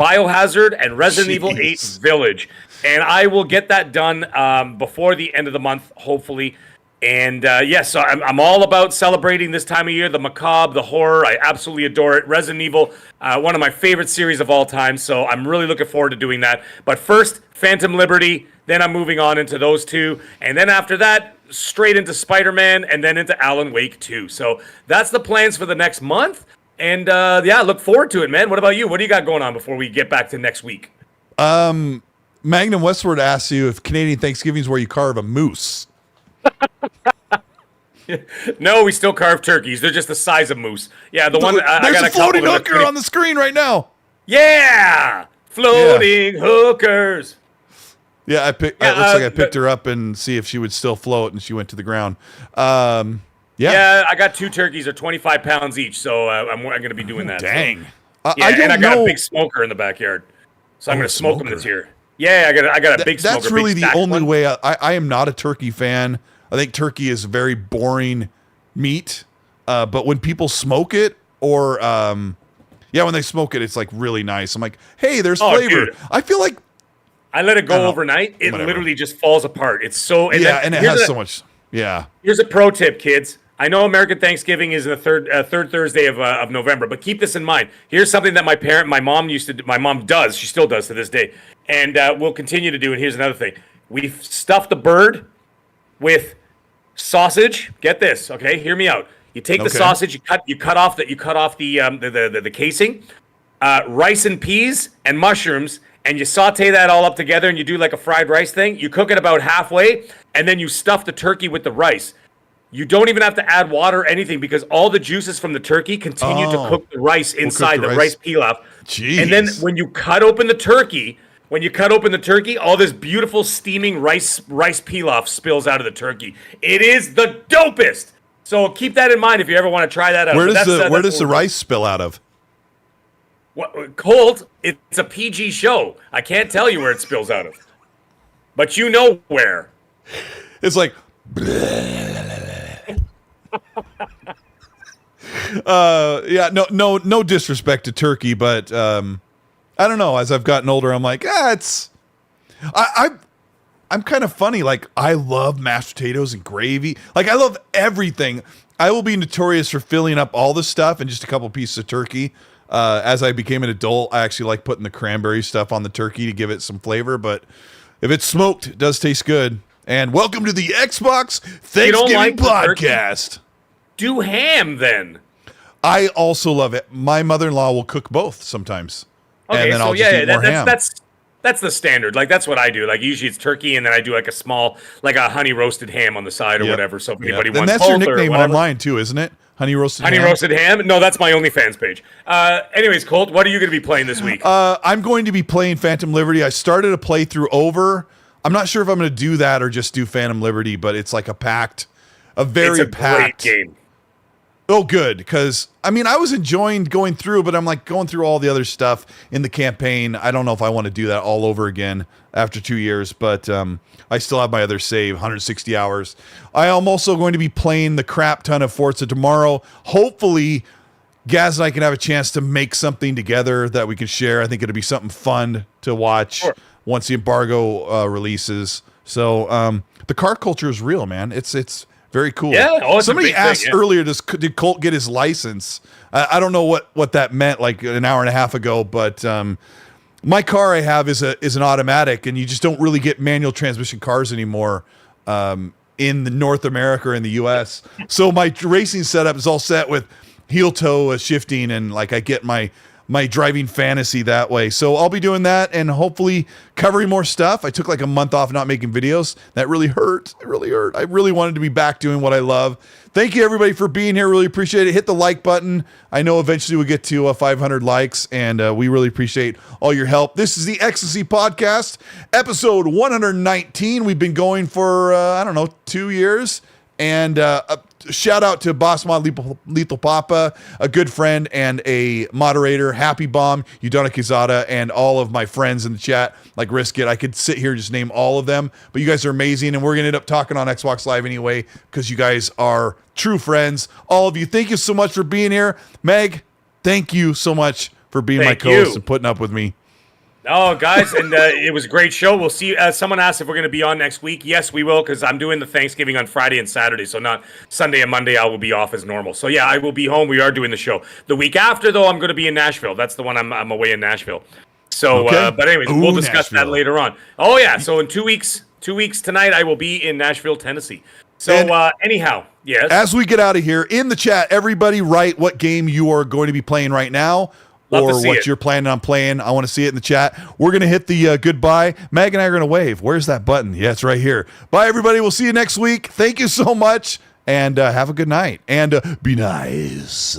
Biohazard, and Resident Evil 8 Village. And I will get that done before the end of the month, hopefully. And so I'm all about celebrating this time of year, the macabre, the horror. I absolutely adore it. Resident Evil, one of my favorite series of all time. So I'm really looking forward to doing that. But first, Phantom Liberty. Then I'm moving on into those two. And then after that, straight into Spider-Man, and then into Alan Wake 2. So that's the plans for the next month. And look forward to it, man. What about you? What do you got going on before we get back to next week? Magnum Westward asks you if Canadian Thanksgiving is where you carve a moose. No, we still carve turkeys. They're just the size of moose. Yeah, the one that there's I got a floating hooker on the screen right now. Yeah, floating hookers. Yeah, it looks like I picked her up and see if she would still float, and she went to the ground. Yeah, I got 2 turkeys, are 25 pounds each, so I'm going to be doing that. Dang. So. I got a big smoker in the backyard, so I'm going to smoke them this year. Yeah, I got a big smoker. That's really the only way. I am not a turkey fan. I think turkey is very boring meat, but when people smoke it, or when they smoke it, it's like really nice. I'm like, hey, there's flavor. Dude. I feel like I let it go overnight. It literally just falls apart. It's so and it has so much. Yeah. Here's a pro tip, kids. I know American Thanksgiving is the third Thursday of November, but keep this in mind. Here's something that my mom does. She still does to this day, and will continue to do. And here's another thing: we stuff the bird with sausage. Get this, okay? Hear me out. You take the sausage, you cut off the casing, rice and peas and mushrooms, and you saute that all up together, and you do like a fried rice thing. You cook it about halfway, and then you stuff the turkey with the rice. You don't even have to add water or anything, because all the juices from the turkey continue to cook the rice inside the rice pilaf. Jeez. And then when you cut open the turkey, all this beautiful steaming rice pilaf spills out of the turkey. It is the dopest. So keep that in mind if you ever want to try that out. Where does the rice spill out of? Cold. It's a PG show. I can't tell you where it spills out of, but you know where. It's like. No disrespect to turkey, but I don't know. As I've gotten older, I'm like, I'm kind of funny. Like, I love mashed potatoes and gravy. Like, I love everything. I will be notorious for filling up all the stuff and just a couple pieces of turkey. As I became an adult, I actually like putting the cranberry stuff on the turkey to give it some flavor. But if it's smoked, it does taste good. And welcome to the Xbox Thanksgiving podcast. Do ham then. I also love it. My mother-in-law will cook both sometimes. Okay, and then so I'll just eat more ham. That's the standard. Like that's what I do. Like usually it's turkey, and then I do like a small, like a honey roasted ham on the side or whatever. So if anybody wants, and that's your nickname online too, isn't it? Honey roasted ham? No, that's my OnlyFans page. Anyways, Colt, what are you going to be playing this week? I'm going to be playing Phantom Liberty. I started a playthrough over. I'm not sure if I'm going to do that or just do Phantom Liberty, but it's like a packed, very packed great game. Oh, good, because I mean I was enjoying going through, but I'm like going through all the other stuff in the campaign. I don't know if I want to do that all over again after 2 years, but I still have my other save, 160 hours. I am also going to be playing the crap ton of Forza tomorrow. Hopefully, Gaz and I can have a chance to make something together that we can share. I think it'll be something fun to watch once the embargo releases. So the car culture is real, man. It's very cool. Yeah. Somebody asked earlier, did Colt get his license? I don't know what that meant like an hour and a half ago, but my car I have is an automatic, and you just don't really get manual transmission cars anymore in the North America or in the US. So my racing setup is all set with heel toe shifting, and like I get my driving fantasy that way. So I'll be doing that and hopefully covering more stuff. I took like a month off not making videos. That really hurt. It really hurt. I really wanted to be back doing what I love. Thank you everybody for being here. Really appreciate it. Hit the like button. I know eventually we'll get to 500 likes, and we really appreciate all your help. This is the Ecstasy Podcast, episode 119. We've been going for, 2 years. And shout out to Boss Mod Lethal Papa, a good friend and a moderator, Happy Bomb, Udana Kizada, and all of my friends in the chat, like Risk It. I could sit here and just name all of them, but you guys are amazing, and we're going to end up talking on Xbox Live anyway, because you guys are true friends. All of you, thank you so much for being here. Meg, thank you so much for being my co-host and putting up with me. Oh, guys, and it was a great show. We'll see. Someone asked if we're going to be on next week. Yes, we will, because I'm doing the Thanksgiving on Friday and Saturday, so not Sunday and Monday. I will be off as normal. So, yeah, I will be home. We are doing the show. The week after, though, I'm going to be in Nashville. That's the one I'm away in Nashville. So, but anyways, we'll discuss that later on. Oh, yeah, so in 2 weeks tonight, I will be in Nashville, Tennessee. So, anyhow, yes. As we get out of here, in the chat, everybody write what game you are going to be playing right now. Or what you're planning on playing. I want to see it in the chat. We're going to hit the goodbye. Mag and I are going to wave. Where's that button? Yeah, it's right here. Bye, everybody. We'll see you next week. Thank you so much, and have a good night. And be nice.